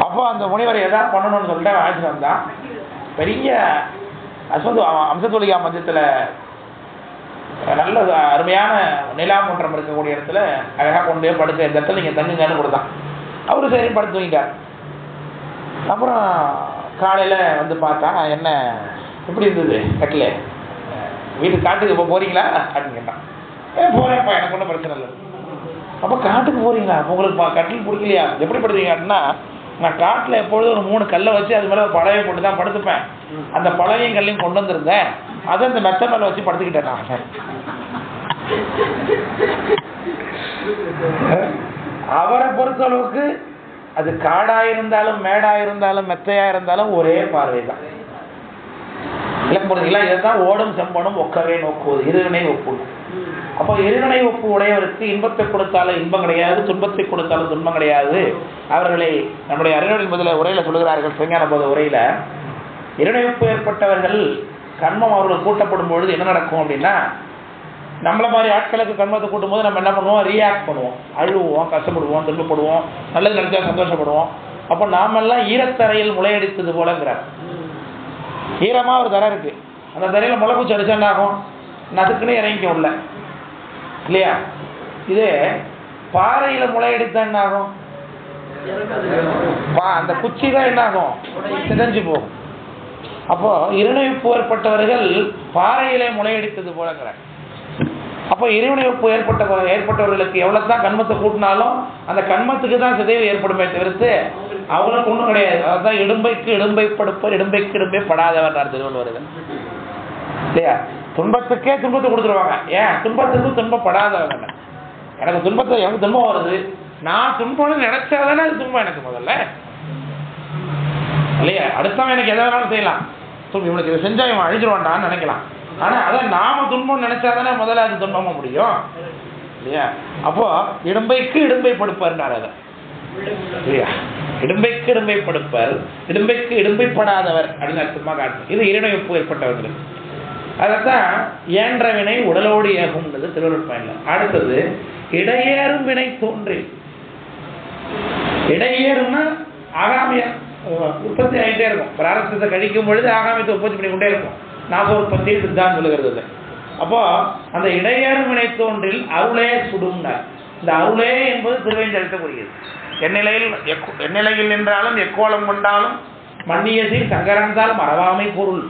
அப்போ அந்த முனிவர் எதாவது பண்ணணும்னு சொல்லிட்டு ஆட்சி வந்தான். பெரிய அம்சத்தொழிகா மஞ்சத்தில் நல்ல அருமையான நிலாமன்றம் இருக்கக்கூடிய இடத்துல அழகாக கொண்டு போய் படுக்க, இந்த இடத்துல நீங்கள் தங்குங்கன்னு கொடுத்தான். அவரு சரி படுத்து தூங்கிட்டார். அப்புறம் காலையில் வந்து பார்த்தா, என்ன எப்படி இருந்தது கட்டில், வீட்டுக்கு காட்டுக்கு இப்போ போகிறீங்களா அப்படின்னு கேட்டான். போகிறேன்ப்பா, எனக்கு ஒன்றும் பிரச்சனை இல்லை. அப்போ காட்டுக்கு போகிறீங்களா, உங்களுக்கு கட்டில் பிடிக்கலையா, எப்படி படுத்துவீங்க அப்படின்னா, நான் காட்டில் எப்பொழுதும் ஒரு 3 கல்லை வச்சு அது மேலே ஒரு பழவையை போட்டு தான் படுத்துப்பேன். அந்த பழவையும் கல்லையும் கொண்டு வந்திருந்தேன், அதை அந்த மெத்த மேலே வச்சு படுத்துக்கிட்டேன் நான். அவரை பொறுத்தளவுக்கு அது காடாக இருந்தாலும் மேடாக இருந்தாலும் மெத்தையாக இருந்தாலும் ஒரே பார்வை தான். புரியுதுங்களா? இதுதான் ஓடும் செம்பனும் ஒக்கவே நோக்குவது, இருவினை ஒப்பு. அப்போ இருவினை ஒப்பு உடையவருக்கு இன்பத்தை கொடுத்தாலும் இன்பம் கிடையாது, துன்பத்தை கொடுத்தாலும் துன்பம் கிடையாது. அவர்களை நம்முடைய அறிஞர்கள் முதல்ல உரையில சொல்லுகிறார்கள், சிவஞான போத உரையில, இருவினை ஒப்பு ஏற்பட்டவர்கள் கர்மம் அவர்கள் கூட்டப்படும் பொழுது என்ன நடக்கும் அப்படின்னா, நம்மள மாதிரி ஆட்களுக்கு கர்மத்தை கூட்டும் போது நம்ம என்ன பண்ணுவோம், ரியாக்ட் பண்ணுவோம், அழுவோம், கஷ்டப்படுவோம், துன்பப்படுவோம், நல்லது நினைச்சா சந்தோஷப்படுவோம். அப்போ நாமெல்லாம் ஈரத்தரையில் முளையடித்தது போலங்கிறார். ஈரமா ஒரு தரை இருக்கு, அந்த தரையில முளைப்பூச்சி அடிச்சா என்ன ஆகும், நசுக்குன்னு இறங்கிக்க உள்ள இல்லையா? இது பாறையில முளையடித்தா என்ன ஆகும், அந்த குச்சி தான் என்ன ஆகும், சிதைஞ்சு போகும். அப்போ இருவினைப்பு ஏற்பட்டவர்கள் பாறையிலே முளையடித்தது போலங்கிறார். அப்போ இருவினைப்பு ஏற்பட்டவர்களுக்கு எவ்வளவுதான் கண்மத்தை கூட்டினாலும் அந்த கண்மத்துக்கு தான் சிதைவு ஏற்படுமே தவிர்த்து அவங்களுக்கு ஒன்றும் கிடையாது. அதுதான் இடும்பைக்கு இடும்பை படுப்பர், இடும்பைக்கு இடும்பை படாதவர் திருவள்ளுவர்கள் இல்லையா? துன்பத்துக்கே துன்பத்தை கொடுத்துருவாங்க. ஏன் துன்பத்துக்கு துன்பப்படாதவங்க? எனக்கு துன்பம் வருது, நான் துன்பம்னு நினைச்சாதானே அது துன்பம் எனக்கு முதல்ல இல்லையா? அடுத்தவன் எனக்கு எதை வேணாலும் செய்யலாம், இவனுக்கு இதை செஞ்சா இவன் அழிஞ்சிருவான்டான்னு நினைக்கலாம். ஆனா அதான் நாம துன்பம் நினைச்சாதானே முதல்ல அது துன்பமா முடியும் இல்லையா? அப்போ இடும்பைக்கு இடும்பை படுப்பாருன்னாரு. அதை இல்லையா? இடும்பைக்கு இடும்பை படுப்பர், இடும்பைக்கு இடும்பைப்படாதவர் அப்படின்னு அர்த்தமா காட்டும். இது இருவினைப்பு ஏற்பட்டவர்களுக்கு. அதைத்தான் ஏன்ற வினை உடலோடு ஏகும்ன்றது திருவள்ளுவர் பயன்ல. அடுத்தது இடையேறும் வினை தோன்றி. இடையேறும்னா ஆகாமிய உற்பத்தி ஆகிட்டே இருக்கும். பிராரத்தத்தை கழிக்கும் பொழுது ஆகாமியத்தை உற்பத்தி பண்ணிக்கொண்டே இருக்கும். நாச உற்பத்தி சித்தாந்தம் சொல்லுகிறது. அப்போ அந்த இடையேறும் வினை தோன்றில் அருளே சுடும்னார். இந்த அருளே என்பது திருவேந்தெழுத்தக்கூடியது. எந்நிலையில் நின்றாலும் எக்கோலம் கொண்டாலும் மன்னியசீர் சங்கரந்தால் மறவாமை பொருள்.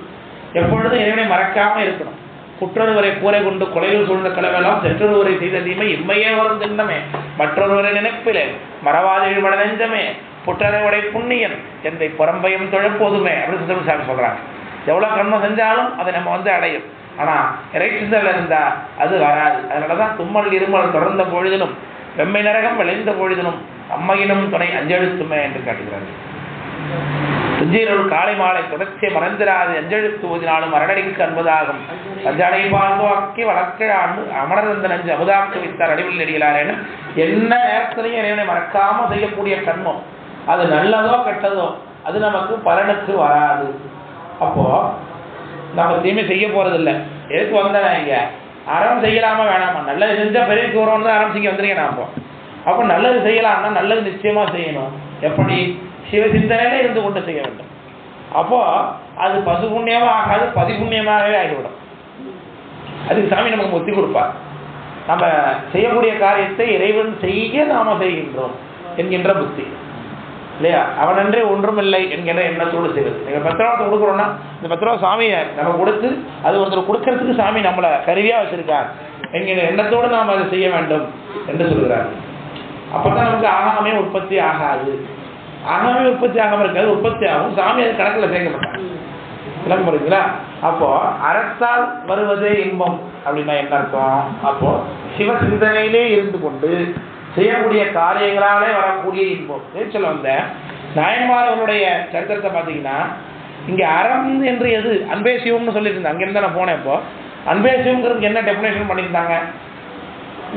எப்பொழுதும் இறைவனை மறக்காம இருக்கணும். குற்றொருவரை கூரை கொண்டு கொலையில் சூழ்ந்த களவெல்லாம் செற்றொருவரை செய்த தீமை இம்மையே வரும் திண்ணமே, மற்றொருவரை நினைப்பிலே மறவாத இழுமட நெஞ்சமே, புற்றரைவுடை புண்ணியன் எந்தை புறம்பையும் தொழப்போதுமே அப்படின்னு சுந்தரசாமி சொல்றாங்க. எவ்வளவு கர்மம் செஞ்சாலும் அதை நம்ம அடையும். ஆனா இறைச்சிதல் இருந்தா அது வராது. அதனாலதான் தும்மல் இருமல் தொடர்ந்த பொழுதிலும் வெம்மை நரகம் விளைந்த பொழுதிலும் அம்மையினும் துணை அஞ்செழுத்துமே என்று காட்டுகிறார்கள். துஞ்சியருள் காலை மாலை தொடர்ச்சியை மறந்திராது அஞ்செழுத்து ஓதினாலும் அரடடிக்கு அன்பதாகும். அஞ்சடை பால்வாக்கி வளர்க்க அமரந்த நஞ்சு அமுதாக்கு வைத்தார் அடிவில் நெடிகளாரேன்னு என்ன நேரத்திலையும் இறைவனை மறக்காம செய்யக்கூடிய கர்மம் அது நல்லதோ கெட்டதோ அது நமக்கு பலனுக்கு வராது. அப்போ நம்ம தீமை செய்ய போறதில்லை. எதுக்கு வந்தேன் இங்க, அறம் செய்யலாமா வேணாமா? நல்லது செஞ்சா பெரியக்கு வருவோம் தான் அறம் செய்ய வந்துருக்கேன் நான். அப்போ நல்லது செய்யலாம்னா நல்லது நிச்சயமா செய்யணும். எப்படி? சிவ சிந்தனையில இருந்து கொண்டு செய்ய வேண்டும். அப்போ அது பசு புண்ணியமா ஆகாது, பதிபுண்ணியமாகவே ஆகிவிடும். அதுக்கு சாமி நமக்கு ஒத்தி கொடுப்பார். நம்ம செய்யக்கூடிய காரியத்தை இறைவன் செய்ய நாம செய்கின்றோம் என்கின்ற புத்தி இல்லையா? அவனன்றே ஒன்றும் இல்லை என்கின்ற எண்ணத்தோடு செய்வது. நீங்க 10 ரூபா கொடுக்குறோம்னா இந்த 10 ரூபா சாமியை நம்ம கொடுத்து அது ஒருத்தர் கொடுக்கறதுக்கு சாமி நம்மளை கருவியா வச்சிருக்கார் என்கிற எண்ணத்தோடு நாம் அதை செய்ய வேண்டும் என்று சொல்கிறார். அப்பதான் நமக்கு ஆகாமே உற்பத்தி ஆகாது. ஆகாமே உற்பத்தி ஆகாம இருக்காது, உற்பத்தி ஆகும். சாமி அது கணக்கில் சேர்க்க மாட்டாங்க. விளங்க போறீங்களா? அப்போ அறத்தால் வருவதே இன்பம் அப்படின்னா என்ன அர்த்தம்? அப்போ சிவ சிந்தனையிலே இருந்து கொண்டு செய்யக்கூடிய காரியங்களாலே வரக்கூடிய இன்பம். சொல்ல வந்த நாயன்மார்களுடைய சரித்திரத்தை பார்த்தீங்கன்னா இங்க அறம் என்று எது அன்பே சிவம்னு சொல்லிட்டு இருந்தாங்க. அங்கிருந்து நான் போனேன். இப்போ அன்பே சிவங்கிறதுக்கு என்ன டெபினேஷன் பண்ணியிருந்தாங்க?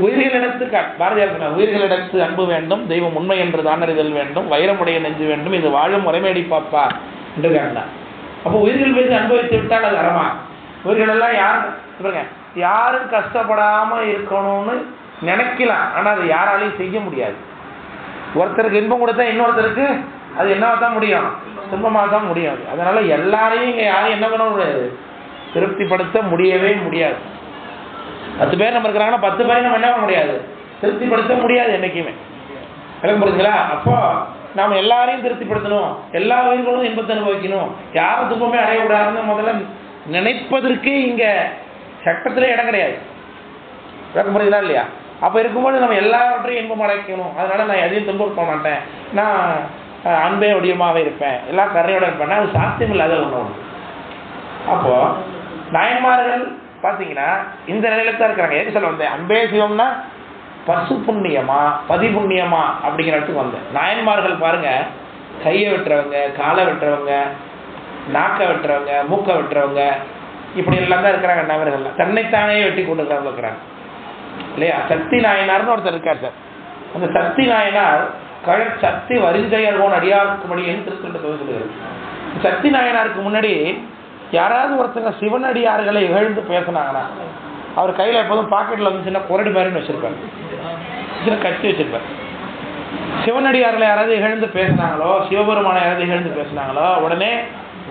உயிர்களிடத்து பாரதியார் சொன்னார், உயிர்களிடத்து அன்பு வேண்டும், தெய்வம் உண்மை என்று தானறிதல் வேண்டும், வைரமுடைய நெஞ்சு வேண்டும், இது வாழும் முறைமேடி பாப்பா என்று கேட்டார். அப்போ உயிர்கள் மீது அனுபவித்து விட்டால் அது அறமா? உயிர்கள் எல்லாம் யாரும் கஷ்டப்படாம இருக்கணும்னு நினைக்கலாம். ஆனா அது யாராலையும் செய்ய முடியாது. ஒருத்தருக்கு இன்பம் கொடுத்தா இன்னொருத்தருக்கு அது என்னவா தான் முடியும்? துன்பமாக தான் முடியாது. அதனால எல்லாரையும் இங்க யாரும் என்ன பண்ண முடியாது, திருப்திப்படுத்த முடியவே முடியாது. 10 பேர் நம்ம இருக்கிறாங்கன்னா 10 பேரையும் நம்ம என்ன பண்ண முடியாது, திருப்திப்படுத்த முடியாது என்னைக்குமே. விளக்கம் புரியுதுங்களா? அப்போ நாம் எல்லாரையும் திருப்திப்படுத்தணும், எல்லா உயிர்களும் இன்பத்தை அனுபவிக்கணும், யாரும் துன்பமே அடையக்கூடாதுன்னு முதல்ல நினைப்பதற்கே இங்க சட்டத்திலே இடம் கிடையாது. விளக்கம் புரியுதுங்களா இல்லையா? அப்போ இருக்கும்போது நம்ம எல்லாவற்றையும் இன்பம் அடைக்கணும். அதனால நான் எதையும் துன்புறுத்த மாட்டேன், நான் அன்பே ஒடியமாகவே இருப்பேன், எல்லா கரையோட இருப்பேன்னா அது சாத்தியம் இல்லாத ஒன்று. அப்போ நாயன்மார்கள் பார்த்தீங்கன்னா இந்த நிலையில தான் இருக்கிறாங்க. எது சொல்ல வந்தேன்? அன்பே சிவம்னா பசு புண்ணியமா பதி புண்ணியமா அப்படிங்கிற இடத்துக்கு வந்தேன். நாயன்மார்கள் பாருங்க, கையை வெட்டுறவங்க, காலை வெட்டுறவங்க, நாக்கை வெட்டுறவங்க, மூக்கை வெட்டுறவங்க, இப்படி எல்லாம் தான் இருக்கிறாங்க. நபர்கள்லாம் தன்னைத்தானே வெட்டி கொண்டுக்கிறவங்க இருக்கிறாங்க இல்லையா? சக்தி நாயனார்னு ஒருத்தர் இருக்கார் சார். அந்த சக்தி நாயனார் சக்தி வரிஞ்செயர்வோன் அடியார்க்கும்படின்னு திருக்குறள் சொல்லுகிறது. சக்தி நாயனாருக்கு முன்னாடி யாராவது ஒருத்தங்க சிவனடியார்களை இகழ்ந்து பேசினாங்கன்னா அவர் கையில் எப்போதும் பாக்கெட்டில் வந்து சின்ன குரடி மாதிரின்னு வச்சிருப்பாரு, சின்ன கட்டி வச்சிருப்பார். சிவனடியார்களை யாராவது இகழ்ந்து பேசினாங்களோ, சிவபெருமான யாராவது இகழ்ந்து பேசினாங்களோ உடனே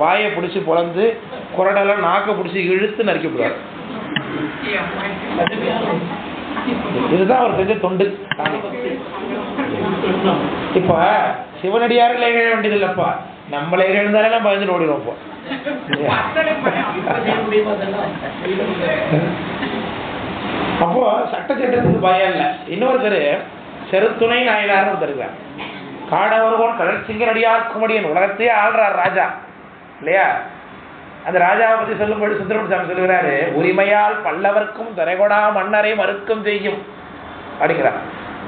வாயை பிடிச்சி பொழந்து குரடெல்லாம் நாக்கை பிடிச்சி இழுத்து நறுக்கப்படுவார். இதுதான் அவர் செஞ்ச தொண்டு. இப்ப சிவனடியார்களை இகழ வேண்டியது இல்லப்பா, நம்மளை இகழ்ந்தாலே பயந்துட்டு ஓடிடுவோம். அப்போ சட்டத்திட்டத்துக்கு பயம் இல்லை. இன்னொருத்தர் செருத்துணை நாயனார்னு ஒருத்தர் இருக்கார். காடவர்கோன் கடல் சிங்கரடியார்க்கும்படியன் உலகத்தையே ஆள்றார் ராஜா இல்லையா? அந்த ராஜாவை பற்றி சொல்லும்போது சுந்தரமூர்த்தி சாமி சொல்லுகிறாரு, உரிமையால் பல்லவர்க்கும் தரைகொடா மன்னரை மறுக்கும் செய்யும் அப்படிங்கிறார்.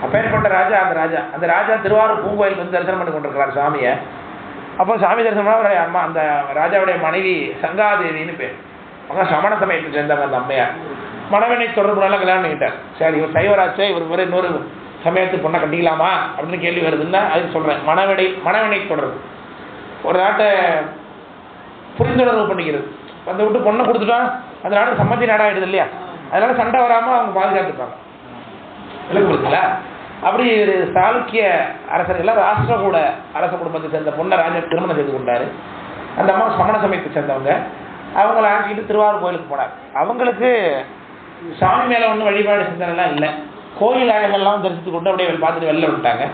அப்பேற்பட்ட ராஜா அந்த ராஜா திருவாரூர் பூங்கோயில் வந்து தரிசனம் பண்ணி கொண்டிருக்கிறார் சாமியை. அப்போ சாமி தரிசனம் அவருடைய அம்மா, அந்த ராஜாவுடைய மனைவி சங்காதேவின்னு பேர். அவங்க சமண சமயத்தை சேர்ந்தாங்க. அந்த அம்மையார் மணவனை தொடர்புனால கல்யாணம் பண்ணிக்கிட்டார். சரி, இவர் சைவராச்சே, இவர் வேறு இன்னொரு சமயத்து பொண்ணை கட்டிக்கலாமா அப்படின்னு கேள்வி வருதுன்னா அதுக்கு சொல்கிறேன். மணவனை தொடர்பு ஒரு நாட்டை புரிந்துணர்வு பண்ணிக்கிறது. அந்த விட்டு பொண்ணை கொடுத்துட்டா அந்த நாடு சம்மதி நாடாகிடுது இல்லையா? அதனால சண்டை வராமல் அவங்க பாதுகாத்துப்பாங்க. விலக்கு கொடுக்கல. அப்படி ஒரு சாளுக்கிய அரசர்கள் ராஷ்டிரகூட அரச குடும்பத்தை சேர்ந்த பொண்ணை ராஜா திருமணம் செய்து கொண்டாரு. அந்த அம்மா சமண சமயத்தை சேர்ந்தவங்க. அவங்கள ஆக்கிட்டு திருவாரூர் கோயிலுக்கு போனார். அவங்களுக்கு சாமி மேலே ஒன்றும் வழிபாடு சிந்தனைலாம் இல்லை. கோயில் அழகெல்லாம் தரிசித்து கொண்டு அப்படியே பார்த்துட்டு வெளில விட்டாங்க.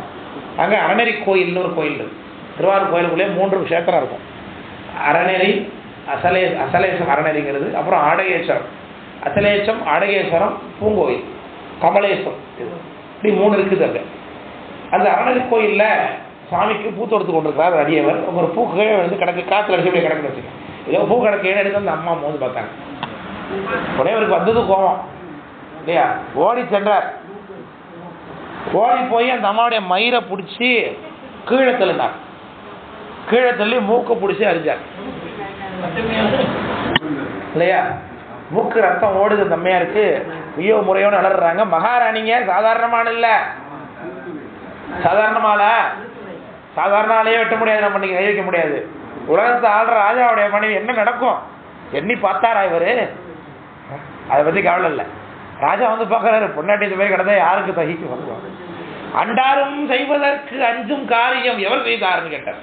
அங்கே அறநெறி கோயில்னு ஒரு கோயில் இருக்குது. திருவாரூர் கோயிலுக்குள்ளே 3 க்ஷேத்திரம் இருக்கும். அறநெறி, அசலேசம் அறநெறிங்கிறது, அப்புறம் ஆடகேஸ்வரம், அசலேசம், ஆடகேஸ்வரம், பூங்கோயில், கமலேசம், இப்படி 3 இருக்குது அங்கே. அந்த அறநெறி கோயிலில் சாமிக்கு பூ தொடுத்து கொண்டிருக்கிறார் அடியவர். ஒரு பூ கீழே வந்து கிடக்கு, காற்று அடிச்சு அப்படியே கிடக்குன்னு வச்சுக்கேன். ஏதோ பூ கிடக்கு எடுத்து அந்த அம்மா மோந்து பார்த்தாங்க. உடனே அவருக்கு வந்தது கோபம் இல்லையா? ஓடி சென்றார். ஓடி போய் அந்த அம்மாவுடைய மயிரை பிடிச்சி கீழே தள்ளினார். கீழே தள்ளி மூக்கை பிடிச்சி அரிஞ்சார் இல்லையா? மூக்கு ரத்தம் ஓடுது. அந்த அம்மையாருக்கு ஐயோ முறையோடு அலறாங்க. மகாராணிங்க சாதாரணமான இல்லை, சாதாரண ஆளையே வெட்ட முடியாது, நம்ம இன்னைக்கு கை வைக்க முடியாது. உலகத்தை ஆள்ற ராஜாவுடைய மனைவி என்ன நடக்கும் எண்ணி பார்த்தாரா இவரு? அதை பற்றி கவலை இல்லை. ராஜா வந்து பார்க்கறாரு, பொன்னாட்டி போய் கிடந்தா யாருக்கு தகிக்கு வருவாங்க. அண்டாரும் செய்வதற்கு அஞ்சும் காரியம் எவர் செய்தாருன்னு கேட்டார்.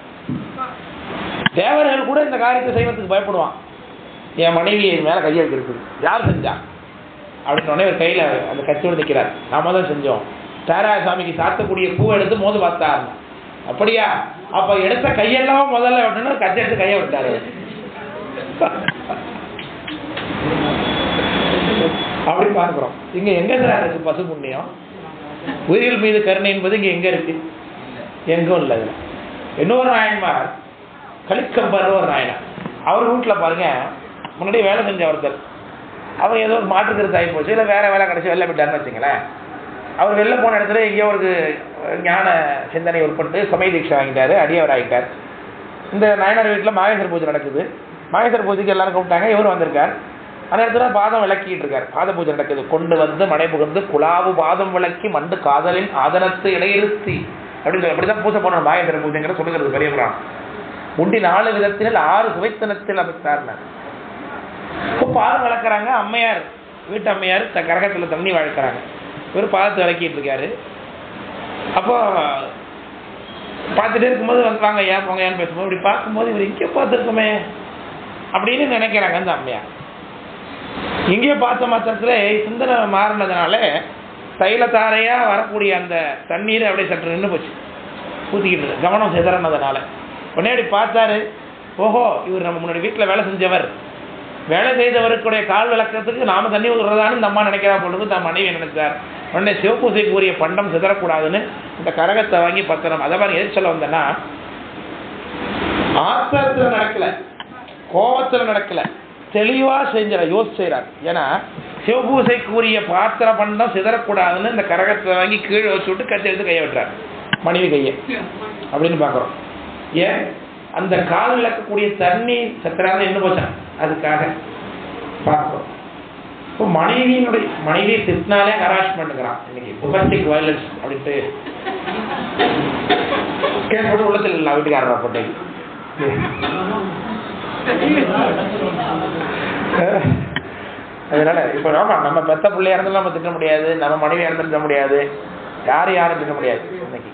தேவர்கள் கூட இந்த காரியத்தை செய்வதற்கு பயப்படுவான். என் மனைவி மேலே கையை வைக்கிறது யார் செஞ்சா அப்படின்னு உடனே ஒரு கையில் அந்த கத்தியோடு நிற்கிறார். நாம தான் செஞ்சோம். தாராய சாமிக்கு சாத்தக்கூடிய பூவை எடுத்து மோது பார்த்தார். அப்படியா? அப்ப எடுத்த கையெல்லாம் முதல்ல விட்டணும், கத்தி எடுத்து கையை விட்டாரு. அப்படி பார்க்கிறோம். இங்க எங்க சார் இருக்கு பசு புண்ணியம்? உயிர்கள் மீது கருணை என்பது இங்க எங்க இருக்கு? எங்கும் இல்லை. இன்னொரு நாயன்மார் கலிக்கம்பர் ஒரு நாயனார். அவர் வீட்டில் பாருங்க, முன்னாடி வேலை செஞ்ச ஒருத்தர். அவர் ஏதோ ஒரு மாற்றுக்கிறது ஆகி போச்சு, இல்லை வேற வேலை கிடைச்சி வெளில போயிட்டாருன்னு வச்சுங்களேன். அவர் வெளில போன இடத்துல எங்கேயோ ஒரு ஞான சிந்தனை உட்பட்டு சமய தீட்சை வாங்கிட்டாரு, அடியவர் ஆகிட்டார். இந்த நாயனார் வீட்டில் மாகேஸ்வர பூஜை நடக்குது. மாகேஸ்வர பூஜைக்கு எல்லாரும் கூப்பிட்டாங்க. இவரும் வந்திருக்கார். அந்த இடத்துல பாதம் விளக்கிட்டு இருக்கார். பாத பூஜை நடக்குது. கொண்டு வந்து மனை புகுந்து குழாவு பாதம் விளக்கி மண்டு காதலின் ஆதனத்து இடையிருத்தி அப்படின்னு சொல்லி அப்படிதான் பூஜை போன மாகேஸ்வர பூஜைங்கிற சொல்லுகிறது பெரிய புராணம். உண்டி 4 விதத்தில் 6 சுவைத்தனத்தில் அமைத்தார். இப்போ பாதம் விளக்குறாங்க. அம்மையார், வீட்டு அம்மையார் கரகத்தில் தண்ணி வளர்க்குறாங்க. இவர் பாதத்தை விளக்கிட்டு இருக்காரு. அப்போ பார்த்துட்டே இருக்கும்போது வந்து வாங்க ஏன் போங்க ஏன்னு பேசும்போது இப்படி பார்க்கும்போது இவர் இங்கே பார்த்துருக்கோமே அப்படின்னு நினைக்கிறாங்க அந்த அம்மையார். இங்கே பார்த்த மாத்திரத்தில் சிந்தனை மாறினதுனால தைலத்தாரையாக வரக்கூடிய அந்த தண்ணீரை அப்படியே சற்று நின்று போச்சு, ஊற்றிக்கிட்டு கவனம் சிதறனதுனால. உடனே அப்படி பார்த்தாரு. ஓஹோ, இவர் நம்ம முன்னாடி வீட்டில் வேலை செஞ்சவர், வேலை செய்தவருக்குடைய கால் விளக்கத்துக்கு நாம தண்ணி ஊதுறதான்னு இந்த அம்மா நினைக்கிறா பொழுது தன் மனைவி நினைச்சார். உடனே சிவபூசைக்கு உரிய பண்டம் சிதறக்கூடாதுன்னு இந்த கரகத்தை வாங்கி பத்திரம். அதை மாதிரி எது சொல்ல வந்தேன்னா, ஆத்திரத்தில் நடக்கல, கோபத்தில் நடக்கல, தெளிவாக செஞ்சார், யோசிச்சார். ஏன்னா சிவபூசைக்கு உரிய பாத்திர பண்டம் சிதறக்கூடாதுன்னு இந்த கரகத்தை வாங்கி கீழே வச்சு விட்டு கத்தி எடுத்து கையை விட்டுறார் மனைவி கையை அப்படின்னு பார்க்குறோம். ஏன் அந்த கால் இழக்கக்கூடிய தண்ணி சத்திராக என்ன போச்சான் அதுக்காக பார்க்கிறோம். இப்போ மனைவியை திட்டினாலே ஹராஸ்மெண்ட்ங்கிறான் இன்னைக்கு டொமஸ்டிக் வயலன்ஸ் அப்படின்ட்டு கேட்பது உள்ளத்தில் இல்லை வீட்டுக்காரர் போட்டு. அதனால இப்போ நம்ம பெத்த பிள்ளையா இருந்தாலும் நம்ம திட்ட முடியாது, நம்ம மனைவியா இருந்து திட்ட முடியாது, யாரும் திட்ட முடியாது இன்னைக்கு.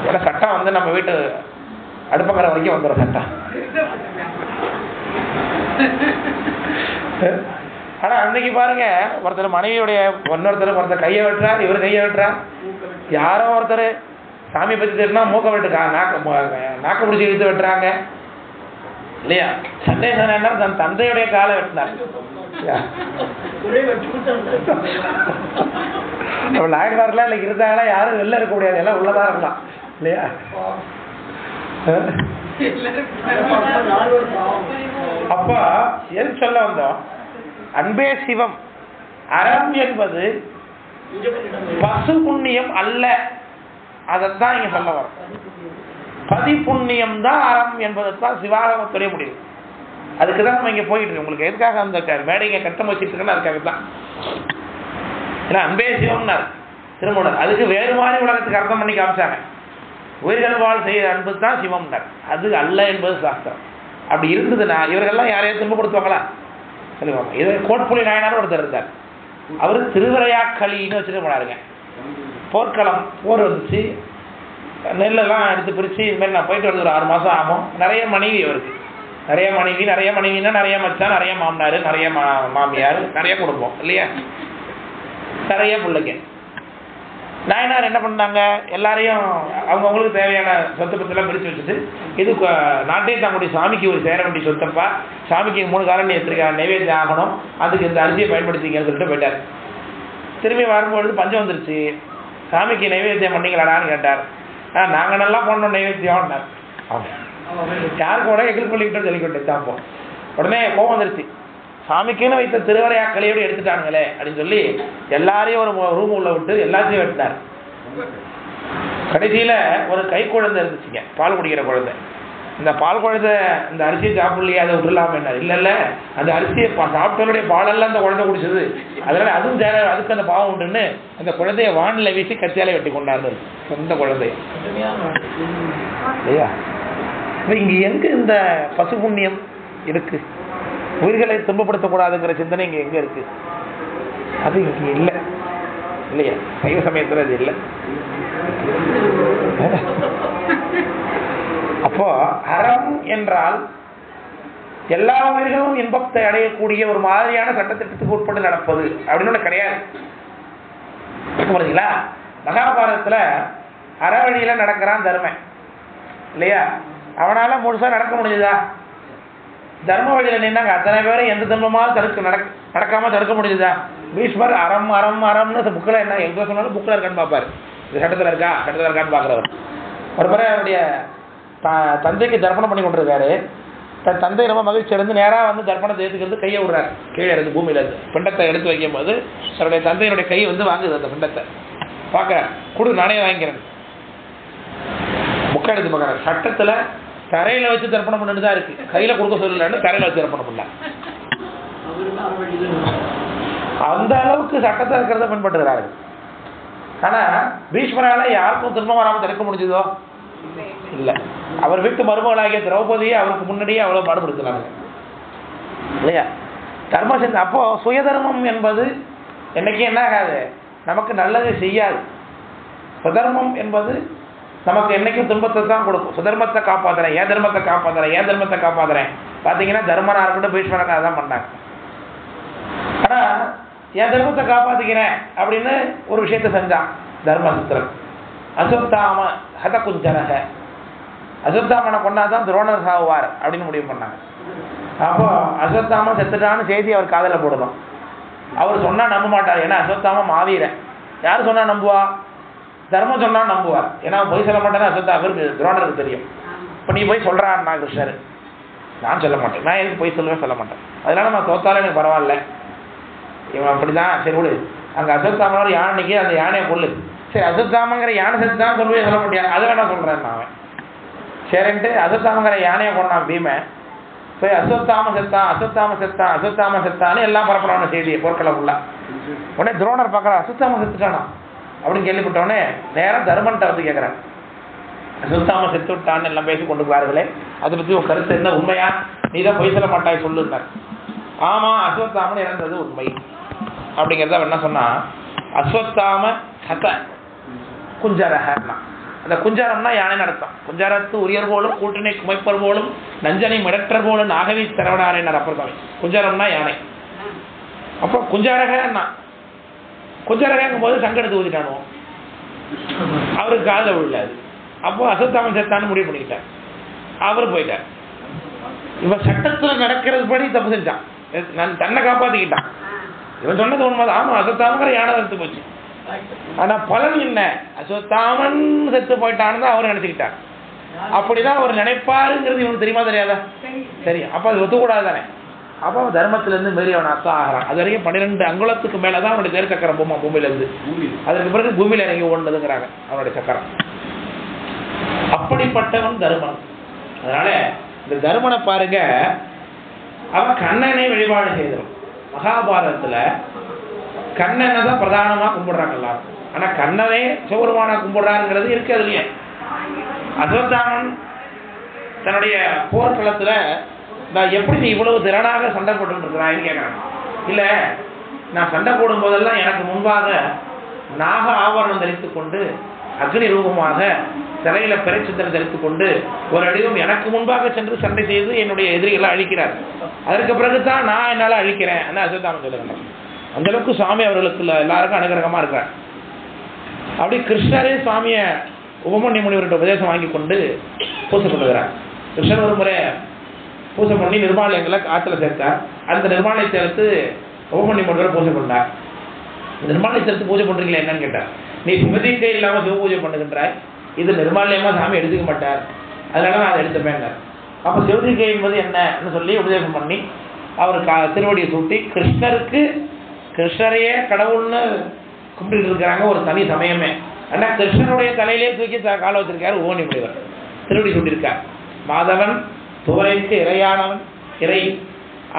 ஏன்னா சட்டம் வந்து நம்ம வீட்டு அடுப்பங்கரை வரைக்கும் வந்துடும் சட்டம். ஆனா அன்னைக்கு பாருங்க, ஒருத்தர் மனைவியுடைய ஒருத்தர் கையை வெட்டுறார், இவர் கையை வெட்டுறார். யாரோ ஒருத்தர் சாமி பத்தி தெரியுமா மூக்க வெட்டுக்கா நாக்க பிடிச்சி இழுத்து வெட்டுறாங்க இல்லையா? சந்தேகம் என்ன, தன் தந்தையுடைய காலை வெட்டினார். நாயன்மாரெல்லாம் இன்னைக்கு இருந்தாங்கன்னா யாரும் வெளில இருக்க முடியாது, எல்லாம் உள்ளதா இருக்கலாம் இல்லையா? அப்ப எது சொல்ல வந்தோம்? அன்பே சிவம். அறம் என்பது பசு புண்ணியம் அல்ல, அதைத்தான் இங்க சொல்ல வரும். பதி புண்ணியம் தான் அறம் என்பதைத்தான் சிவாகமத்துடைய முடிவு. அதுக்குதான் நம்ம இங்க போயிட்டு இருக்கோம். உங்களுக்கு எதுக்காக அந்த மேடைங்க கட்டம் வச்சுட்டு இருக்கோன்னா அதுக்காகத்தான். ஏன்னா அன்பே சிவம்னார் திருமூலர். அதுக்கு வேறு மாதிரி உலகத்துக்கு அர்த்தம் பண்ணி காமிச்சாங்க. உயிர்கள் வாழ் செய்ய அன்பு தான் சிவம்னார். அது அல்ல என்பது சாஸ்திரம். அப்படி இருந்ததுன்னா இவர்கள்லாம் யாரையும் துன்பப்படுத்துவாங்களா? சொல்லுவாங்க. இது கோட்புலி நாயனார் ஒருத்தர் இருந்தார். அவரு திருவிரையாக்களின்னு வச்சுட்டு போனாருங்க. போர்க்களம், போர் வந்துச்சு, நெல்லெல்லாம் எடுத்து பிரித்து இதுமாதிரி நான் போயிட்டு வரது ஒரு 6 மாதம் ஆகும். நிறைய மனைவி அவருக்கு, நிறைய மனைவினா நிறைய மச்சான், நிறைய மாமனார், நிறைய மாமியார், நிறைய குடும்பம் இல்லையா, நிறைய பிள்ளைங்க. நாயனார் என்ன பண்ணாங்க, எல்லாரையும் அவங்கவுங்களுக்கு தேவையான சொத்து பத்தெல்லாம் பிரித்து வச்சுட்டு, இது நாட்டே தங்களுடைய சாமிக்கு ஒரு சேர வேண்டிய சொத்தப்பா, சாமிக்கு 3 காலம் எடுத்துருக்க நைவேத்தியம் ஆகணும், அதுக்கு இந்த அரிசியை பயன்படுத்திங்கன்னு சொல்லிட்டு போயிட்டார். திரும்பி வரும்பொழுது பஞ்சம் வந்துருச்சு. சாமிக்கு நைவேத்தியம் பண்ணீங்களாடான்னு கேட்டார். நாங்கள் நல்லா பண்ணோம் நைவேத்தியம். யாருக்கு கூட எங்களுக்கு பண்ணிக்கிட்டோம் சொல்லிக்கிட்டே தாப்போம். உடனே கோபம் வந்துருச்சு. சாமிக்குன்னு வைத்த திருவரையாக்களையோடு எடுத்துட்டானுங்களே அப்படின்னு சொல்லி எல்லாரையும் ஒரு ரூம் உள்ள விட்டு எல்லாத்தையும் வெட்டினார். கடைசியில ஒரு கை குழந்தை இருந்துச்சுங்க, பால் குடிக்கிற குழந்தை. இந்த பால் குழந்தை இந்த அரிசியை சாப்பிடலையே, அதை விட்டுலாம என்ன? இல்ல அந்த அரிசியை சாப்பிட்டவனுடைய பாலெல்லாம் அந்த குழந்தை குடிச்சது, அதனால அதுவும் தேவை, அதுக்கு அந்த பாவம் உண்டுன்னு அந்த குழந்தைய வானில வீசி கத்தியாலே வெட்டி கொண்டாரு சொந்த குழந்தைய இல்லையா? இங்க எங்க இந்த பசு புண்ணியம் இருக்கு? உயிர்களை துன்பப்படுத்தக்கூடாதுங்கிற சிந்தனை இங்க எங்க இருக்கு? அது இங்க இல்லை இல்லையா? சைவ சமயத்துல அது இல்லை. அப்போ அறம் என்றால் எல்லா உயிர்களும் இன்பத்தை அடையக்கூடிய ஒரு மாதிரியான சட்டத்திட்டத்துக்கு உட்பட்டு நடப்பது அப்படின்னு கிடையாது. புரியுதுங்களா? மகாபாரதத்துல அறவழியில நடக்கிறான் தர்மன் இல்லையா? அவனால முழுசா நடக்க முடியுதா? தர்ம வழியில நின்னாங்க அத்தனை பேரும் எந்த தர்மமாவது நடக்காம தடுக்க முடியுதா? பீஷ்மர் அறம் அறம் அறம்னு புக்கில் என்ன எங்க சொன்னாலும் புக்கில் இருக்கான்னு பார்ப்பாரு. இது சட்டத்தில் இருக்கான்னு பார்க்குறவர். ஒரு முறை அவருடைய தந்தைக்கு தர்ப்பணம் பண்ணி கொண்டிருக்காரு. தன் தந்தை ரொம்ப மகிழ்ச்சி அடைந்து நேராக வந்து தர்ப்பணத்தை ஏற்றுக்கிறது, கையை விடுறாரு. கீழே இருந்து பூமியில இருந்து பிண்டத்தை எடுத்து வைக்கும் போது அவருடைய தந்தையினுடைய கை வந்து வாங்குது அந்த பிண்டத்தை. பார்க்குறேன், கொடு நானே வாங்கிக்கிறேன். புக்கை எடுத்து பார்க்குறேன். சட்டத்தில் தரையில வச்சு தர்ப்பணம் பண்ணிட்டு தான் இருக்கு, கையில கொடுக்க சொல்லலன்னு தரையில வச்சு தர்ப்பணம் பண்ண. அந்த அளவுக்கு சட்டத்தை இருக்கிறத பின்பற்றுகிறாரு. ஆனா பீஷ்மரால யாருக்கும் துன்பம் வராமல் தடுக்க முடிஞ்சதோ இல்ல. அவர் வீட்டு மருமகளாகிய திரௌபதியை அவருக்கு முன்னாடியே அவ்வளவு பாடுபடுத்தினாங்க இல்லையா? தர்மம். அப்போ சுயதர்மம் என்பது என்னைக்கு என்ன ஆகாது, நமக்கு நல்லது செய்யாது. சுதர்மம் என்பது நமக்கு என்னைக்கும் துன்பத்தை தான் கொடுக்கும். சுதர்மத்தை காப்பாத்துறேன், ஏன் தர்மத்தை காப்பாத்துறேன். பாத்தீங்கன்னா தர்மனா இருக்கட்டும் பீஷ்மரன் அதான் பண்ணாங்க. ஆனா என் தர்மத்தை காப்பாத்திக்கிறேன் அப்படின்னு ஒரு விஷயத்த செஞ்சான் தர்மசித்திரன். அசுத்தாம ஹத குஞ்சனக, அசுத்தாமனை கொண்டாதான் துரோணர் சாவுவார் அப்படின்னு முடிவு பண்ணாங்க. அப்போ அசுத்தாமன் செத்துட்டான்னு செய்தி அவர் காதல போடணும். அவர் சொன்னா நம்ப மாட்டார், ஏன்னா அசுத்தாம மாவீரன். யாரு சொன்னா நம்புவா? தர்மம் சொன்னா நம்புவார், ஏன்னா போய் சொல்ல மாட்டேன்னா அசுத்தா அவருக்கு துரோணருக்கு தெரியும். இப்போ நீ போய் சொல்றான்னா கிருஷ்ணர், நான் சொல்ல மாட்டேன், நான் எதுக்கு போய் சொல்ல மாட்டேன். அதனால நான் தோத்தாலும் எனக்கு பரவாயில்ல, இவன் அப்படிதான், சரி விடு. அங்கே அசுத்தாமனோட யானைக்கு அந்த யானையை கொள்ளு, சரி அசுத்தாமங்கிற யானை செத்து தான் சொல்லுவே சொல்ல முடியாது, அது வேணா சொல்றேன் நான். சரின்ட்டு அஸ்வத்தாமங்கிற யானையை கொண்டான் பீமன். போய் அஸ்வத்தாம செத்தான்னு எல்லாம் பரப்புறான செய்தியை போர்க்களம் உள்ள. உடனே துரோணர் பார்க்குற அஸ்வத்தாம செத்துட்டானா அப்படின்னு கேள்விப்பட்டவொடனே நேரம் தருமன்ட்ட வந்து கேட்குறேன், அஸ்வத்தாம செத்து விட்டான்னு எல்லாம் பேசி கொண்டு போவார்களே, அதை பற்றி ஒரு கருத்து என்ன, உண்மையா? நீ தான் பொய் சொல்ல மாட்டாய் சொல்லுன்னார். ஆமாம், அஸ்வத்தாமன் இறந்தது உண்மை அப்படிங்கிறத என்ன சொன்னா, அஸ்வத்தாம ஹத குஞ்சரஹன்னா, அந்த குஞ்சாரம்னா யானை நடத்தம். குஞ்சாரத்து உரியர் போலும் கூட்டினை குமைப்பர் போலும் நஞ்சனை மிடற்றர் போலும் நாகவி திரவனாரேனார் அப்பர் சுவாமி. குஞ்சாரம்னா யானை. அப்போ குஞ்சாரகன்னா, குஞ்சாரகங்கும் போது சங்கடத்து ஊதிட்டானுவோம், அவருக்கு காதில் விழாது. அப்போ அஸ்வத்தாமன் செத்தான்னு முடிவு பண்ணிக்கிட்டார், அவர் போயிட்டார். இவன் சட்டத்தில் நடக்கிறது படி தப்பு செஞ்சான், நான் தன்னை காப்பாற்றிக்கிட்டான். இவன் சொன்னது உண்மைதான், ஆமாம் அஸ்வத்தாமங்கிற யானை செத்து போச்சு. ஆனா பலன் என்ன, அஸ்வத்தாமன் செத்து போயிட்டான்னு தான் அவர் நினைச்சுக்கிட்டார். அப்படிதான் அவர் நினைப்பாருங்கிறது இவனுக்கு தெரியுமா தெரியாதா? தெரியும். அப்ப அது ஒத்துக்கூடாது தானே. அப்போ அவன் தர்மத்திலிருந்து மீறி அவன் அர்த்தம் ஆகிறான். அது வரைக்கும் 12 அங்குலத்துக்கு மேலதான் அவனுடைய தேர் சக்கரம் போமா பூமியில இருந்து. அதற்கு பிறகு பூமியில இறங்கி ஓடுனதுங்கிறாங்க அவனுடைய சக்கரம். அப்படிப்பட்டவன் தருமன். அதனால இந்த தருமனை பாருங்க, அவன் கண்ணனை வழிபாடு செய்தவன். மகாபாரதத்துல கண்ணனை தான் பிரதானமா கும்பிடுறாங்க எல்லாரும். ஆனா கண்ணனே சிவபெருமானா கும்பிடுறாருங்கிறது இருக்கு அதுலயே. அஸ்வத்தாமன் தன்னுடைய போர்க்களத்துல நான் எப்படி நீ இவ்வளவு திறனாக சண்டை போட்டு இருக்கிறான்னு கேட்கறாங்க. இல்ல, நான் சண்டை போடும் போதெல்லாம் எனக்கு முன்பாக நாக ஆவரணம் தரித்துக் கொண்டு அக்னி ரூபமாக சிலையில பிறைச்சித்திரம் தரித்துக் கொண்டு ஒரு அடிவும் எனக்கு முன்பாக சென்று சண்டை செய்து என்னுடைய எதிரிகளை அழிக்கிறார். அதற்கு பிறகுதான் நான் என்னால அழிக்கிறேன். அஸ்வத்தாமன் சொல்லுங்க. அந்த அளவுக்கு சுவாமி அவர்களுக்கு எல்லாருக்கும் அனுகிரகமா இருக்கிறார். அப்படி கிருஷ்ணரே சுவாமிய உபமன்ய முனிவர்கிட்ட உபதேசம் வாங்கி கொண்டு பூசை பண்ணுகிறார். கிருஷ்ணர் ஒரு முறை பூஜை பண்ணி நிர்மாலயங்களை ஆற்றுல சேர்த்தார். அந்த நிர்மாலயத்தை எடுத்து உபமன்ய முனிவர் பூஜை பண்ணார். நிர்மாலயத்தை எடுத்து பூஜை பண்றீங்களா என்னன்னு கேட்டார். நீ சிவதிக்கை இல்லாம சிவ பூஜை பண்ணுகின்றாய், இது நிர்மாலயமா சாமி எடுத்துக்க மாட்டார், அதனால நான் அதை எடுத்துப்பேன். அப்ப சிவதிக்கை என்பது என்னன்னு சொல்லி உபதேசம் பண்ணி அவர் திருவடியை சூட்டி கிருஷ்ணரையே கடவுள்னு கும்பிட்டு இருக்கிறாங்க ஒரு தனி சமயமே. ஆனா கிருஷ்ணனுடைய தலையிலே தூக்கி கால வச்சிருக்காரு உபமன்ய முனிவர், திருவடி சூட்டியிருக்கார். மாதவன் துவரைக்கு இறையானவன், இறை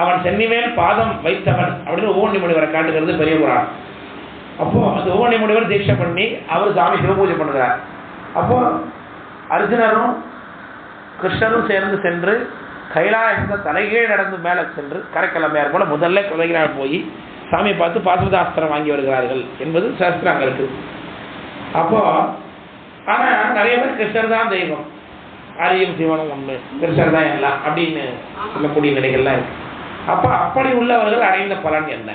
அவன் சென்னிமேல் பாதம் வைத்தவன் அப்படின்னு உபமன்ய முனிவரை காட்டுகிறது பெரிய புராணம். அப்போ அந்த உபமன்ய முனிவர் தீட்சை பண்ணி அவர் சாமி சிவபூஜை பண்ணுகிறார். அப்போ அர்ஜுனரும் கிருஷ்ணரும் சேர்ந்து சென்று கைலாயத்தை தலைகீழ் நடந்து மேலே சென்று கரைக்கிழமையார் போல முதல்ல தலைகீழ் போய் சாமியை பார்த்து பாசுபதாஸ்திரம் வாங்கி வருகிறார்கள் என்பது சாஸ்திரம் அங்கே இருக்கு. அப்போ ஆனா நிறைய பேர் கிருஷ்ணர் தான் தெய்வம், ஆரியம் சிவனும் ஒண்ணு, கிருஷ்ணர் தான் எல்லாம் அப்படின்னு சொல்லக்கூடிய நிலைகள்லாம் இருக்கு. அப்ப அப்படி உள்ளவர்கள் அடைந்த பலன் என்ன,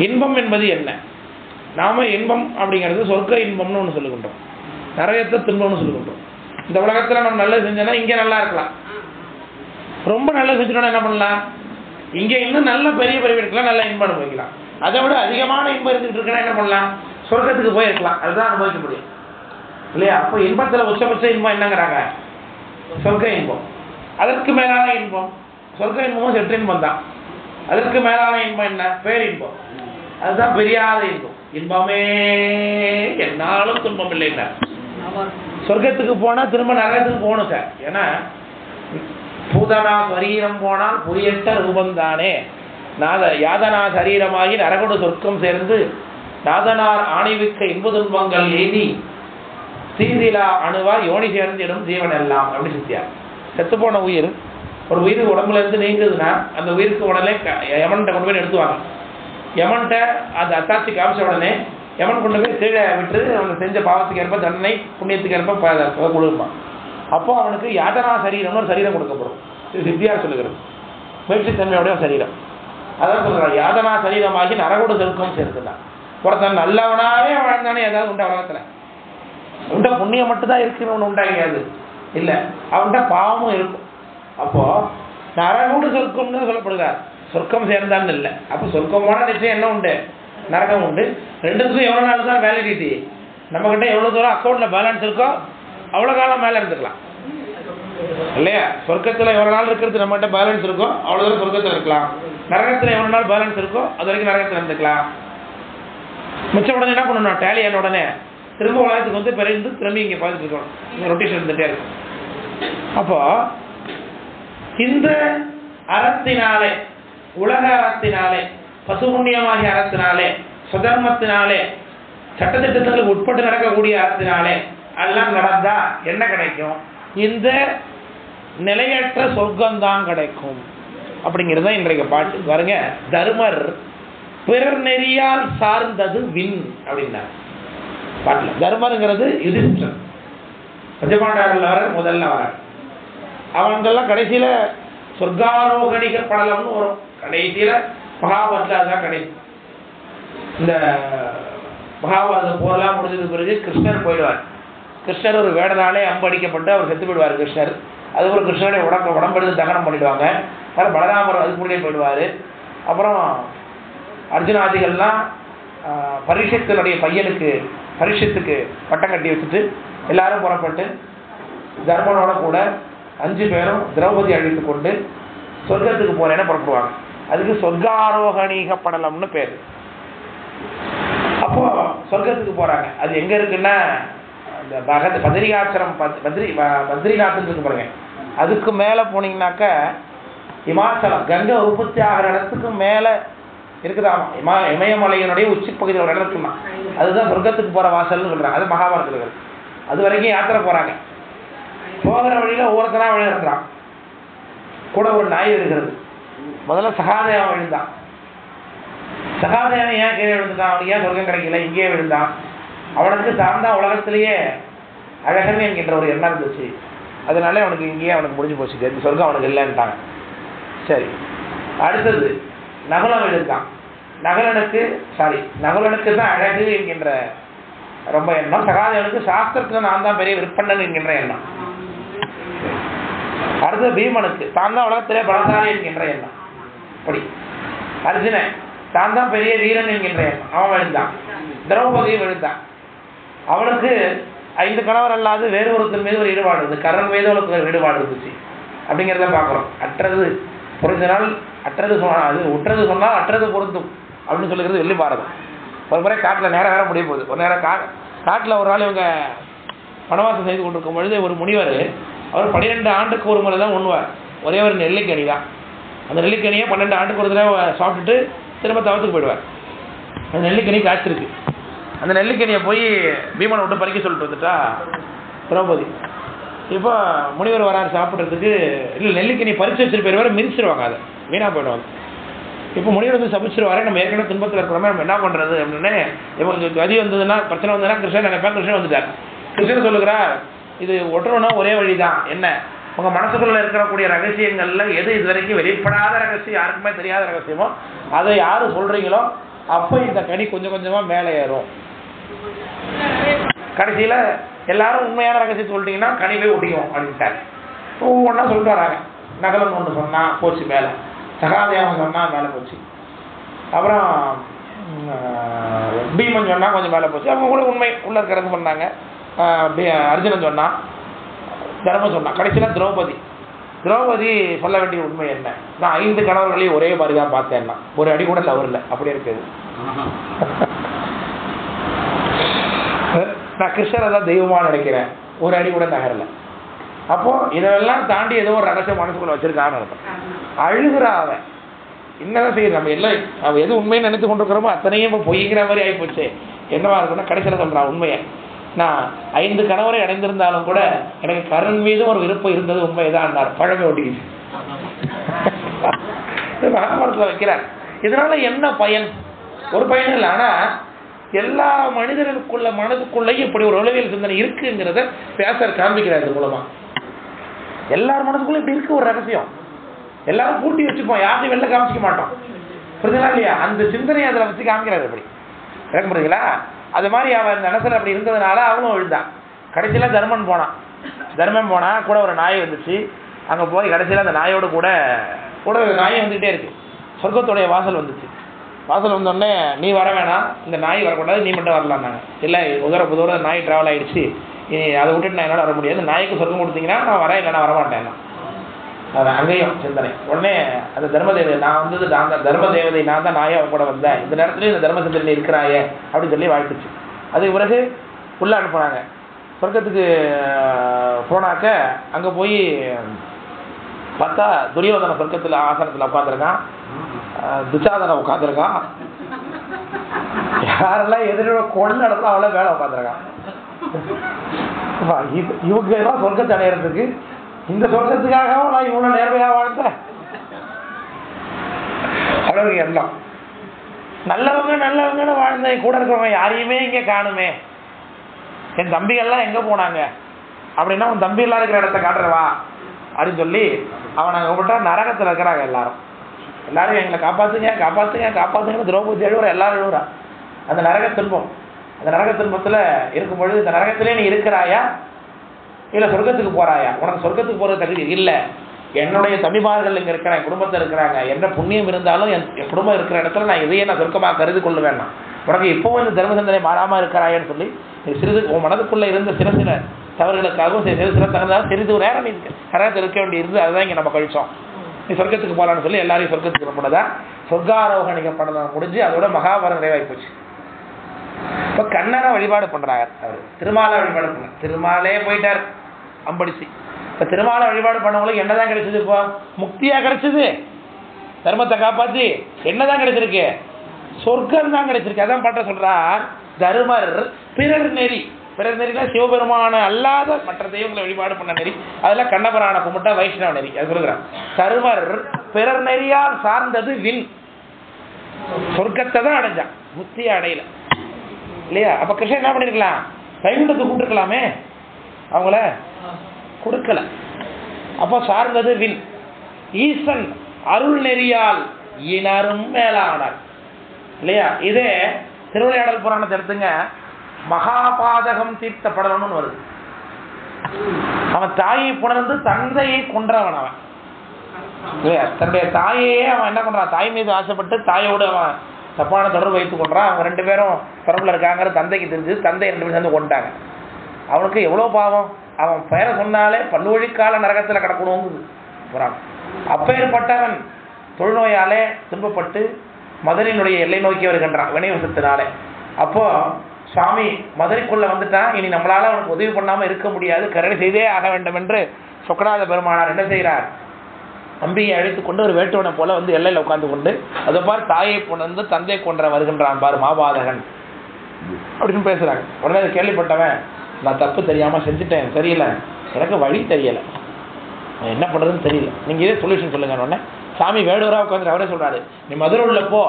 இன்பம் என்பது என்ன? நாம இன்பம் அப்படிங்கிறது சொர்க்க இன்பம்னு ஒன்று சொல்லுகின்றோம், நரகத்தை துன்பம்னு சொல்லுகின்றோம். இந்த உலகத்துல நம்ம நல்லது செஞ்சோம்னா இங்க நல்லா இருக்கலாம், ரொம்ப நல்லது செஞ்சிட்டோம்னா என்ன பண்ணலாம், இங்க இன்னும் நல்ல பெரிய பெரிய இருக்கலாம், நல்ல இன்பம் அனுபவிக்கலாம். அதை விட அதிகமான இன்பம் இருந்துட்டு இருக்குன்னா என்ன பண்ணலாம், சொர்க்கத்துக்கு போயிருக்கலாம், அதுதான் அனுபவிக்க முடியும் இல்லையா? அப்போ இன்பத்துல உச்சபட்ச இன்பம் என்னங்கிறாங்க, சொர்க்க இன்பம். அதற்கு மேலான இன்பம், சொர்க்க இன்பமும் செற்ற இன்பம் தான். அதற்கு மேலான இன்பம் என்ன, பேரின்பம், அதுதான் பெரியாத இன்பம். இன்பமே என்னாலும் துன்பம் இல்லைன்னா சொர்க்கத்துக்கு போனா திரும்ப நரகத்துக்கு போகணும் சார். ஏன்னா பூதனா சரீரம் போனால் புரியட்ட ரூபந்தானே, யாதனா சரீரமாகி நரகோடு சொர்க்கம் சேர்ந்து நாதனார் ஆணிவிக்க இன்பு துன்பங்கள் எய்தி தீதிலா அணுவார் யோனி சேர்ந்திடும் ஜீவன் எல்லாம் அப்படின்னு சித்தியார். செத்து போன உயிர் ஒரு உயிர் உடம்புல இருந்து நீங்குதுன்னா அந்த உயிருக்கு உடனே யமன்கிட்ட கொண்டு போய் எடுத்துவாங்க. யமன்கிட்ட அந்த அத்தாட்சி காமிச்ச உடனே யமன் கொண்டு போய் கீழே விட்டு அவங்க செஞ்ச பாவத்துக்கு ஏற்ப தண்டனை புண்ணியத்துக்கு ஏற்ப கொடுப்பான். அப்போ அவனுக்கு யாதனா சரீரம்னு ஒரு சரீரம் கொடுக்கப்படும். இது சித்தியார் சொல்லுகிறது, முயற்சித்தன்மையோடைய சரீரம். அதான் சொல்றாங்க, யாதனா சரீரமாகி நரகோடு சொர்க்கம் சேர்த்துதான். ஒருத்தன் நல்லவனாவே வாழ்ந்தானே ஏதாவது உண்டா உலகத்துல? உண்ட புண்ணியம் மட்டும்தான் இருக்குன்னு ஒன்று உண்டாகியாது இல்ல, அவன்கிட்ட பாவமும் இருக்கும். அப்போ நரகோடு சொர்க்கம்னு சொல்லப்படுகிறார், சொர்க்கம் சேர்ந்தான்னு இல்லை. அப்போ சொர்க்கமான நிச்சயம் என்ன உண்டு, நரகம் உண்டு. ரெண்டுத்துக்கும் எவ்வளோ நாள் தான் வேலிடிட்டி, நம்ம கிட்ட எவ்வளோ தூரம் அக்கௌண்ட்ல பேலன்ஸ் இருக்கோ அவ்வளோ காலம் மேலே இருந்துக்கலாம் இல்லையா? சொர்க்கத்தில் எவ்வளோ நாள் இருக்கிறது நம்மகிட்ட பேலன்ஸ் இருக்கோ அவ்வளோ தூரம் சொர்க்கத்தில் இருக்கலாம். நரகத்தில் எவ்வளோ நாள் பேலன்ஸ் இருக்கோ அது வரைக்கும் நரகத்தில் இருந்துக்கலாம். மிச்சம் உடனே என்ன பண்ணணும், டேலி ஆன உடனே திரும்ப உலகத்துக்கு வந்து பிறந்து திரும்பி இங்கே பார்த்துட்டு இருக்கணும், இங்கே ரொட்டேஷன் இருந்துகிட்டே இருக்கும். அப்போ இந்த அறத்தினாலே, உலக அறத்தினாலே, பசுபுண்ணியமாகிய அறத்தினாலே, சுதர்மத்தினாலே, சட்டத்திட்டங்களுக்கு உட்பட்டு நடக்கக்கூடிய அறத்தினாலே எல்லாம் நடந்தா என்ன கிடைக்கும்? இந்த நிலையற்ற சொர்க்கம்தான் கிடைக்கும் அப்படிங்கிறது தான் இன்றைக்கு பாட்டு பாருங்க. தர்மர் பிறர் நெறியால் சார்ந்தது வின் அப்படின்னா பாட்டுல. தர்மருங்கிறது யுதிஷ்டர், பஞ்சபாண்டவர்கள் வர முதல்ல வர, அவங்கெல்லாம் கடைசியில சொர்க்காரோகணிக படலம்னு வரும். கடைசியில மகாபாரதத்துல அதுதான் கிடைக்கும். இந்த மகாபாரத போரெல்லாம் முடிஞ்சது பிறகு கிருஷ்ணர் போயிடுவார். கிருஷ்ணர் ஒரு வேடனாலே அம்படிக்கப்பட்டு அவர் செத்து போயிடுவார் கிருஷ்ணர். அதுக்கப்புறம் கிருஷ்ணனுடைய உடம்பெடுத்து தகனம் பண்ணிடுவாங்க. அதனால் பலராமர் அதுக்கு முன்னாடியே போயிடுவார். அப்புறம் அர்ஜுனாதிகள்லாம் பரீட்சத்தினுடைய பையனுக்கு பரீட்சத்துக்கு பட்டம் கட்டி வச்சுட்டு எல்லாரும் புறப்பட்டு தர்மனோட கூட 5 பேரும் திரௌபதி அழித்து கொண்டு சொர்க்கத்துக்கு போறேன்னு புறப்படுவாங்க. அதுக்கு சொர்க்காரோகணிக படலம்னு பேர். அப்போ சொர்க்கத்துக்கு போறாங்க. அது எங்க இருக்குன்னா இந்த பத்ரிகாசிரம், பத்ரிநாத்னு இருக்கு பாருங்க. அதுக்கு மேல போனீங்கன்னாக்க இமாச்சலம், கங்கை உற்பத்தி ஆகிற இடத்துக்கு மேல இருக்குதாமா. இமயமலையினுடைய உச்சி பகுதியில் ஒரு இடம் இருக்குமா, அதுதான் சொர்க்கத்துக்கு போற வாசல்னு சொல்றாங்க. அது மகாபாரதத்தில். அது வரைக்கும் யாத்திரை போறாங்க. போகிற வழியில ஒவ்வொருத்தரா வழி இருக்கிறான். கூட ஒரு நாய் இருக்கிறது. முதல்ல சகாதேவன் விழுந்தான். சகாதேவன் ஏன் கீழே விழுந்துட்டான்? அவனுக்கு ஏன் சொர்க்கம் கிடைக்கல, இங்கேயே விழுந்தான். அவனுக்கு சார்ந்தா உலகத்திலேயே அழகன் என்கின்ற ஒரு எண்ணம் இருந்துச்சு. அதனால அவனுக்கு இங்கேயே அவனுக்கு முடிஞ்சு போச்சு, சொர்க்கம் அவனுக்கு இல்லைன்ட்டாங்க. சரி, அடுத்தது நகுலன் விழுந்தான். நகுலனுக்கு தான் அழகு என்கின்ற ரொம்ப எண்ணம். சகாதேவனுக்கு சாஸ்திரத்துல நான் தான் பெரிய விற்பனன் என்கின்ற எண்ணம். அடுத்தது பீமனுக்கு தான் தான் உலகத்திலே பலசாலி என்கின்ற எண்ணம். அப்படி அர்ஜுனன் தான் தான் பெரிய வீரன் என்கின்ற எண்ணம். அவன் விழுந்தான். திரௌபதியும் விழுந்தான். அவனுக்கு 5 கணவர் அல்லாது வேறு ஒருத்தர் மீது ஒரு ஈடுபாடு இருந்தது. கரண் மீது அவளுக்கு ஒரு ஈடுபாடு இருந்துச்சு அப்படிங்கிறத பார்க்குறோம். அற்றது புரிஞ்சினால் அற்றது அது உற்றது சொன்னால் அற்றது பொருந்தும் அப்படின்னு சொல்லுகிறது வெள்ளி பாரதம். ஒரு முறை காட்டில் நேரம் வேற முடிய போகுது. ஒரு நேரம் காட்டில் ஒரு நாள் இவங்க வனவாசம் செய்து கொண்டிருக்கும் பொழுது ஒரு முனிவர், அவர் 12 ஆண்டுக்கு ஒரு முறை தான் உண்ணுவார். ஒரே ஒரு நெல்லிக்கனி தான். அந்த நெல்லிக்கனியை 12 ஆண்டுக்கு ஒரு தடவை சாப்பிட்டுட்டு திரும்ப தவத்துக்கு போயிடுவார். அந்த நெல்லிக்கனி காய்ச்சிருக்கு. அந்த நெல்லிக்கனியை போய் பீமனை விட்டு பறிக்க சொல்லிட்டு வந்துட்டா திரௌபதி. இப்போ முனிவர் வராரு சாப்பிட்றதுக்கு. இல்லை, நெல்லிக்கனி பறிச்சு வச்சிருப்பேர் வேறு மிதிச்சிருவாங்க, அதை வீணாக போயிடுவாங்க. இப்போ முனிவர் வந்து சமைச்சிருவாரு. நம்ம ஏற்கனவே துன்பத்தில் இருக்கிறோமே, நம்ம என்ன பண்ணுறது அப்படின்னு இவங்களுக்கு கதி வந்ததுன்னா, பிரச்சனை வந்ததுன்னா கிருஷ்ணன் நினைப்பேன். கிருஷ்ணன் வந்துட்டார். கிருஷ்ணன் சொல்லுகிறார், இது ஒட்டுறோன்னா ஒரே வழி தான். என்ன, உங்கள் மனசுக்குள்ள இருக்கக்கூடிய ரகசியங்கள்ல எது இது வரைக்கும் வெளிப்படாத ரகசியம், யாருக்குமே தெரியாத ரகசியமோ அதை யாரு சொல்றீங்களோ அப்போ இந்த கனி கொஞ்சம் கொஞ்சமாக மேலே ஏறும். கடைசியில் எல்லாரும் உண்மையான ரகசியத்தை சொல்லிட்டீங்கன்னா கனி போய் ஒட்டிக்கும் அப்படின்ட்டார். ஒவ்வொன்றா சொல்லிட்டு வராங்க. நகலன் ஒன்று சொன்னால் போச்சு மேலே, சகாதேவன் சொன்னால் மேலே போச்சு, அப்புறம் பீமன் சொன்னால் கொஞ்சம் மேலே போச்சு. அவங்க கூட உண்மை உள்ள இருக்கிறது பண்ணாங்க. அர்ஜுனன் சொன்னான், தர்மம் சொன்னான். கடைசியில் திரௌபதி சொல்ல வேண்டிய உண்மை என்ன, நான் 5 கணவர்களையும் ஒரே மாதிரி தான் பார்த்தேன்னா, ஒரு அடி கூட தவறு இல்லை, அப்படி இருக்குது. நான் கிருஷ்ணரை தான் தெய்வமாக நினைக்கிறேன், ஒரு அடி கூட நகரல. அப்போ இதெல்லாம் தாண்டி ஏதோ ஒரு ரகசியம் மனசுக்குள்ள வச்சிருக்கான்னு அர்த்தம். அழுகிறா அவன். என்னதான் செய்யுது, நம்ம எல்லாம் அவன் எது உண்மையை நினைத்து கொண்டிருக்கிறோமோ அத்தனையும் இப்போ பொய்ங்கிற மாதிரி ஆகிப்போச்சு. என்னவா இருக்குன்னா கடைசியில் சொல்றான் உண்மையை, நான் 5 கணவரை அடைந்திருந்தாலும் கூட எனக்கு கரண் மீதும் ஒரு விருப்பம் இருந்தது உண்மைதான். பழமை ஒட்டிக்கிச்சு மகாபாரதத்தில் வைக்கிறார். இதனால என்ன பயன்? ஒரு பயன் இல்லை. ஆனா எல்லா மனிதர்களுக்குள்ள மனதுக்குள்ளேயும் இப்படி ஒரு உளவியல் சிந்தனை இருக்குங்கிறத பேசர் காண்பிக்கிறார். இது மூலமா எல்லார் மனதுக்குள்ள இப்படி இருக்கு ஒரு ரகசியம். எல்லாரும் பூட்டி வச்சுப்போம், யாரையும் வெளில காமிச்சிக்க மாட்டோம். புரியுதுங்களா இல்லையா? அந்த சிந்தனையை அதில் வச்சு காமிக்கிறாரு. எப்படி எனக்கு புரியுதுங்களா? அது மாதிரி அவன் மனசில் அப்படி இருந்ததுனால அவனும் விழுந்தான். கடைசியில் தர்மன் போனான். கூட ஒரு நாய் வந்துச்சு. அங்கே போய் கடைசியில் அந்த நாயோடு கூட நாய் வந்துக்கிட்டே இருக்கு. சொர்க்கத்துடைய வாசல் வந்துச்சு. வாசல் வந்தோடனே நீ வர வேணாம், இந்த நாய் வரக்கூடாது, நீ மட்டும் வரலான்னாங்க. இல்லை, புதூர நாய் ட்ராவல் ஆகிடுச்சு, அதை விட்டுட்டு நான் என்னால் வர முடியாது. நாய்க்கு சொர்க்கம் கொடுத்தீங்கன்னா நான் வரேன், இல்லை நான் வரமாட்டேன். அது அங்கேயும் சிந்தனை. உடனே அந்த தர்மதேவதை, நான் வந்தது நான் தான் தர்மதேவதை, நான் தான் நாயை கூட வந்தேன், இந்த நேரத்துலேயும் இந்த தர்ம சிந்தனை இருக்கிறாயே அப்படின்னு சொல்லி வாழ்த்துச்சு. அதுக்கு பிறகு உள்ள அனுப்புனாங்க. சொர்க்கத்துக்கு போனாக்க அங்கே போய் பார்த்தா துரியோதன சொர்க்கத்தில் ஆசனத்தில் உட்காந்துருக்கான், துச்சாதனை உட்காந்துருக்கான், யாரெல்லாம் எதிரோட கொண்டு நடந்தா அவள வேலை உட்காந்துருக்கான். இவங்க எல்லாம் சொர்க்கத்தை அடையிறதுக்கு இந்த சொர்க்கத்துக்காகவும் நான் இவ்வளவு நேர்மையாக வாழ்ந்தேன். அவ்வளவு எல்லாம் நல்லவங்கன்னு வாழ்ந்தேன். கூட இருக்கிறவங்க யாரையுமே இங்கே காணுமே, என் தம்பிகள்லாம் எங்கே போனாங்க அப்படின்னா உன் தம்பி எல்லாம் இருக்கிற இடத்த காட்டுறவா அப்படின்னு சொல்லி அவன் அங்கே விட்டா நரகத்தில் இருக்கிறாங்க. எல்லாரும் எங்களை காப்பாற்றுங்க காப்பாற்றுங்க காப்பாற்றுங்கன்னு திரௌபதி எழுவுற, எல்லாரும் எழுவுறா. அந்த நரக துன்பம், அந்த நரக துன்பத்தில் இருக்கும் பொழுது இந்த நரகத்திலே நீ இருக்கிறாயா இல்லை சொர்க்கத்துக்கு போறாயா? உனக்கு சொர்க்கத்துக்கு போகிறது தகுதி இல்லை. என்னுடைய தம்பிமார்கள் இங்கே இருக்கிறேன், என் குடும்பத்தில் இருக்கிறாங்க, என்ன புண்ணியம் இருந்தாலும் என் குடும்பம் இருக்கிற இடத்துல நான் இதையே நான் சொர்க்கமாக கருதி கொள்ள வேண்டாம். உனக்கு இப்போவும் இந்த தர்ம சிந்தனை மாறாமல் இருக்கிறாயன்னு சொல்லி சிறிது உன் மனதுக்குள்ளே இருந்த சில சில தவறுகளுக்காகவும் சில தகுந்தாலும் சிறிது நேரம் நீ நரகத்தில் இருக்க வேண்டி இருந்து அதுதான் இங்கே நம்ம கழிச்சோம். நீ சொர்க்கத்துக்கு போகலான்னு சொல்லி எல்லாரையும் சொர்க்கத்துக்கு போனதான் சொர்க்காரோகணிகம் பண்ணதான் முடிஞ்சு அதோட மகாபாரதம் நிறைவாகி போச்சு. இப்போ கண்ணனை வழிபாடு பண்ணுறாங்க, அவர் திருமாலை வழிபாடு பண்ண, திருமாலே போயிட்டார் அம்படிச்சு. இப்போ திருமாலை வழிபாடு பண்ணவங்களுக்கு என்னதான் கிடைச்சது? இப்போ முக்தியா கிடைச்சது, தர்மத்தை காப்பாற்றி என்னதான் கிடைச்சிருக்கு? சொர்க்கம் தான் கிடைச்சிருக்கு. அதான் பாட்ட சொல்றார் தருமர் பிறர் நெறி. பிறர் நெறினா சிவபெருமான அல்லாத மற்ற தெய்வங்களை வழிபாடு பண்ண நெறி, அதெல்லாம் கண்ணபுராண கும்பிட்டா வைஷ்ணவ நெறி. அது சொல்லுகிறார் தருமர் பிறர் நெறியால் சார்ந்தது வின், சொர்க்கத்தை தான் அடைஞ்சான், முக்தியை அடையல இல்லையா? அப்ப கிருஷ்ணன் என்ன பண்ணிருக்கலாம்? கைகுண்டத்தை கூப்பிட்டுருக்கலாமே, அவங்கள கொடுக்கல. அப்போ சார்ந்தது வின். ஈசன் அருள் நெறியால் இனரும் மேலானார் இல்லையா? இதே திருவிளையாடல் புராணத்தை எடுத்துங்க, மகாபாதகம் தீர்த்த படலம்னு வருது. அவன் தாயை புணர்ந்து தந்தையை கொன்றவன் அவன் இல்லையா? தன்னுடைய தாயையே அவன் என்ன பண்றான்? தாய் மீது ஆசைப்பட்டு தாயோடு அவன் தப்பான தொடர்பு வைத்துக் கொண்டான். அவங்க 2 பேரும் தொடர்புல இருக்காங்கிற தந்தைக்கு தெரிஞ்சு தந்தை 2 பேரும் சேர்ந்து கொண்டாங்க. அவனுக்கு எவ்வளவு பாவம், அவன் பெயரை சொன்னாலே பல்வழிக்கால நரகத்தில் கிடக்கணுங்குது புராணம். அப்பேற்பட்டவன் தொழுநோயாலே துன்பப்பட்டு மதுரையினுடைய எல்லை நோக்கி வருகின்றான் வினைவசத்தினாலே. அப்போ சுவாமி மதுரைக்குள்ள வந்துட்டான், இனி நம்மளால அவனுக்கு உதவி பண்ணாம இருக்க முடியாது, கருணை செய்தே ஆக வேண்டும் என்று சொக்கநாத பெருமானார் என்ன செய்கிறார்? அம்பியை அழைத்துக் கொண்டு ஒரு வேட்டுவனை போல வந்து எல்லையில் உட்கார்ந்து கொண்டு அதை பார் தாயை புணர்ந்து தந்தை கொன்ற வருகின்றான் பாரு மாபாதகன் அப்படின்னு பேசுறாங்க. உடனே அதை கேள்விப்பட்டவன், நான் தப்பு தெரியாம செஞ்சுட்டேன், தெரியல, எனக்கு வழி தெரியல, என்ன பண்றதுன்னு தெரியல, நீங்க இதே சொல்யூஷன் சொல்லுங்க. உடனே சாமி வேடுவரா உட்காந்து அவரே சொல்றாரு, நீ மதுரை உள்ள போ,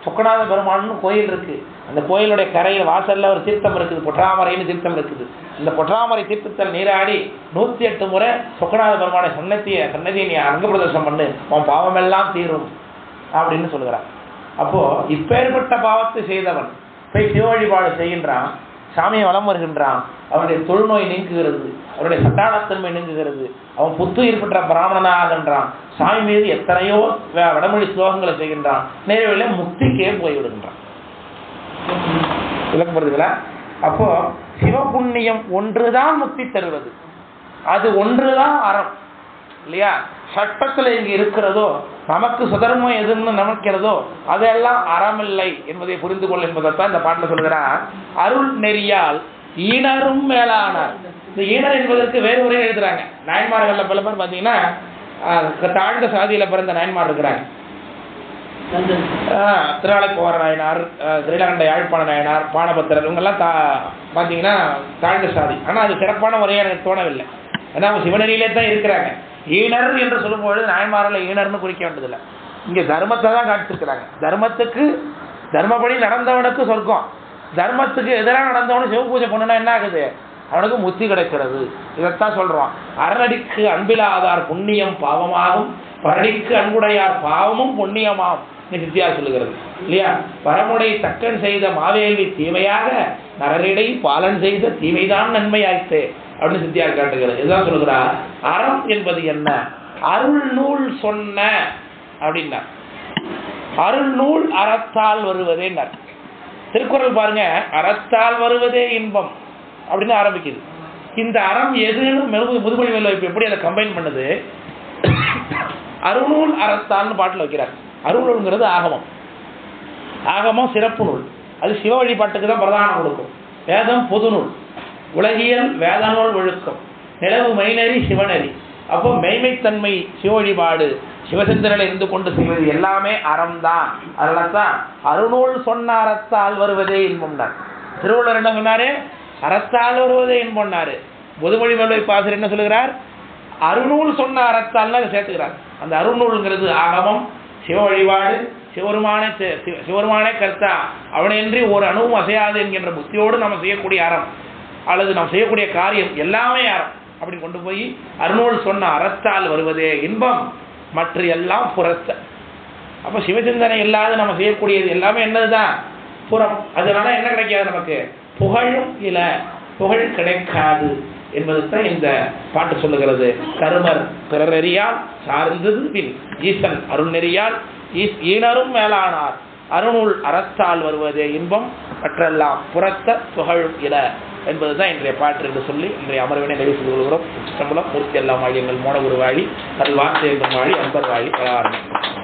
சொக்கநாத பெருமான்னு கோயில் இருக்கு, அந்த கோயிலுடைய கரையில் வாசல்ல ஒரு தீர்த்தம் இருக்குது, பொற்றாமரைன்னு தீர்த்தம் இருக்குது. இந்த பொற்றாமரை தீர்த்தத்தில் நீராடி 108 முறை சொக்கநாத பெருமானை சன்னதியை நீ அங்க பிரதர்சனம் பண்ணு, உன் பாவமெல்லாம் தீரும் அப்படின்னு சொல்லுகிறார். அப்போ இப்பேற்பட்ட பாவத்தை செய்தவன் போய் சிவ வழிபாடு செய்கின்றான், சாமியை வலம் வருகின்றான், அவனுடைய தொழுநோய் நீங்குகிறது, அவருடைய சட்டாளத்தன்மை நீங்குகிறது, அவன் புத்துயிர் பெற்ற பிராமணனாகின்றான், சாமி மீது எத்தனையோ வடமொழி ஸ்லோகங்களை செய்கின்றான், நேரடியில் முக்திக்கே போய்விடுகின்றான். விளக்கப்படுதுங்களா? அப்போ சிவபுண்ணியம் ஒன்றுதான் முக்தி தருவது, அது ஒன்றுதான் அறம் இல்லையா? சட்டத்தில் இங்கு இருக்கிறதோ, நமக்கு சுதர்மம் எதுன்னு நினைக்கிறதோ அதெல்லாம் அறமில்லை என்பதை புரிந்து கொள் என்பதைத்தான் இந்த பாட்டில் சொல்கிறார். அருள் நெறியால் ஈனரும் மேலானார். இந்த ஈனர் என்பதற்கு வேறு உரையை எழுதுறாங்க. நாயன்மார்கள் பல பேர் பார்த்தீங்கன்னா தாழ்ந்த சாதியில பிறந்த நாயன்மார் இருக்கிறாங்க. திருநாளைப்போர நாயனார், திரைலகண்ட யாழ்ப்பாண நாயனார், பாணபத்திரர், இவங்கெல்லாம் பார்த்தீங்கன்னா தாழ்ந்த சாதி. ஆனால் அது சிறப்பான முறையாக எனக்கு தோணவில்லை. ஏன்னா அவங்க சிவனரியிலே தான் இருக்கிறாங்க. ஈனர் என்று சொல்லும்பொழுது நாயன்மாரில் ஈனர்னு குறிக்க வேண்டியதில்லை. இங்கே தர்மத்தை தான் காட்டிருக்கிறாங்க. தர்மத்துக்கு தர்மப்படி நடந்தவனுக்கு சொர்க்கம், தர்மத்துக்கு எதிராக நடந்தவனு சிவ பூஜை பண்ணுனா என்ன ஆகுது? அவனுக்கு முத்தி கிடைக்கிறது. இதைத்தான் சொல்றான், அரணடிக்கு அன்பிலாதார் புண்ணியம் பாவமாகும், பரடிக்கு அன்புடையார் பாவமும் புண்ணியமாகும் சித்தியார் சொல்லுகிறது இல்லையா? பரமுடை தக்கன் செய்த மாவேலி தீமையாக நரரிடை பாலன் செய்த தீமைதான் நன்மையாய்த்து அப்படின்னு சித்தியார் காட்டுகிறது. இதுதான் சொல்லுகிறார். அறம் என்பது என்ன? அருள் நூல் சொன்ன அப்படின்னா, அருள் நூல் அறத்தால் வருவதே. திருக்குறள் பாருங்க, அறத்தால் வருவதே இன்பம் அப்படின்னு ஆரம்பிக்குது. இந்த அறம் எதுன்னு முதுமொழி மேல எப்படி அதை கம்பைன் பண்ணுது? அருநூல் அறத்தால்னு பாட்டில் வைக்கிறார். அருநூல்ங்கிறது ஆகமம். ஆகமம் சிறப்பு நூல், அது சிவ வழிபாட்டுக்கு தான் பிரதானம் கொடுக்கும். வேதம் பொது நூல். உலகியல் வேதநூல் ஒழுக்கம், நிலவு மெய்நெறி சிவநெறி. அப்போ மெய்மைத்தன்மை சிவ வழிபாடு சிவசிந்தனையில் இருந்து கொண்டு செய்வது எல்லாமே அறம்தான். அதனால்தான் அருநூல் சொன்ன அறத்தால் வருவதே இன்பம்னார். திருவள்ளுவர் என்ன சொன்னாரு? அறத்தால் வருவதே இன்பம்னாரு. முதுமொழி மல்லை பாசர் என்ன சொல்லுகிறார்? அருநூல் சொன்ன அறத்தால் சேர்த்துக்கிறார். அந்த அருநூல்ங்கிறது ஆகமம், சிவ வழிபாடு, சிவருமானே கர்த்தா, அவனையின்றி ஒரு அணுவும் அசையாது என்கின்ற புத்தியோடு நம்ம செய்யக்கூடிய அறம் அல்லது நாம் செய்யக்கூடிய காரியம் எல்லாமே அறம் அப்படி கொண்டு போய் அருநூல் சொன்ன அறத்தால் வருவதே இன்பம், மற்ற எல்லாம் புறத்த. அப்போ சிவசிந்தனை இல்லாத நம்ம செய்யக்கூடியது எல்லாமே என்னதுதான்? புறம். அதனால என்ன கிடைக்காது நமக்கு? புகழும் இல்லை, புகழ் கிடைக்காது என்பது தான் இந்த பாட்டு சொல்லுகிறது. கருமர் பிறரெறியால் சார்ந்தது பின் ஈசன் அருள் நெறியால் ஈனரும் மேலானார், அருநூல் அறத்தால் வருவதே இன்பம், மற்றெல்லாம் புறத்த புகழும் இல என்பதுதான் இன்றைய பாட்டு என்று சொல்லி இன்றைய அமர்வினை நிறைவு செய்து கொள்கிறோம். மூர்த்தி எல்லாம் வாழி, எங்கள் மோனகுரு வாழி, அது வார்த்தை என்றும் வாழி, அன்பர் வாழி, ஆரம்பம்.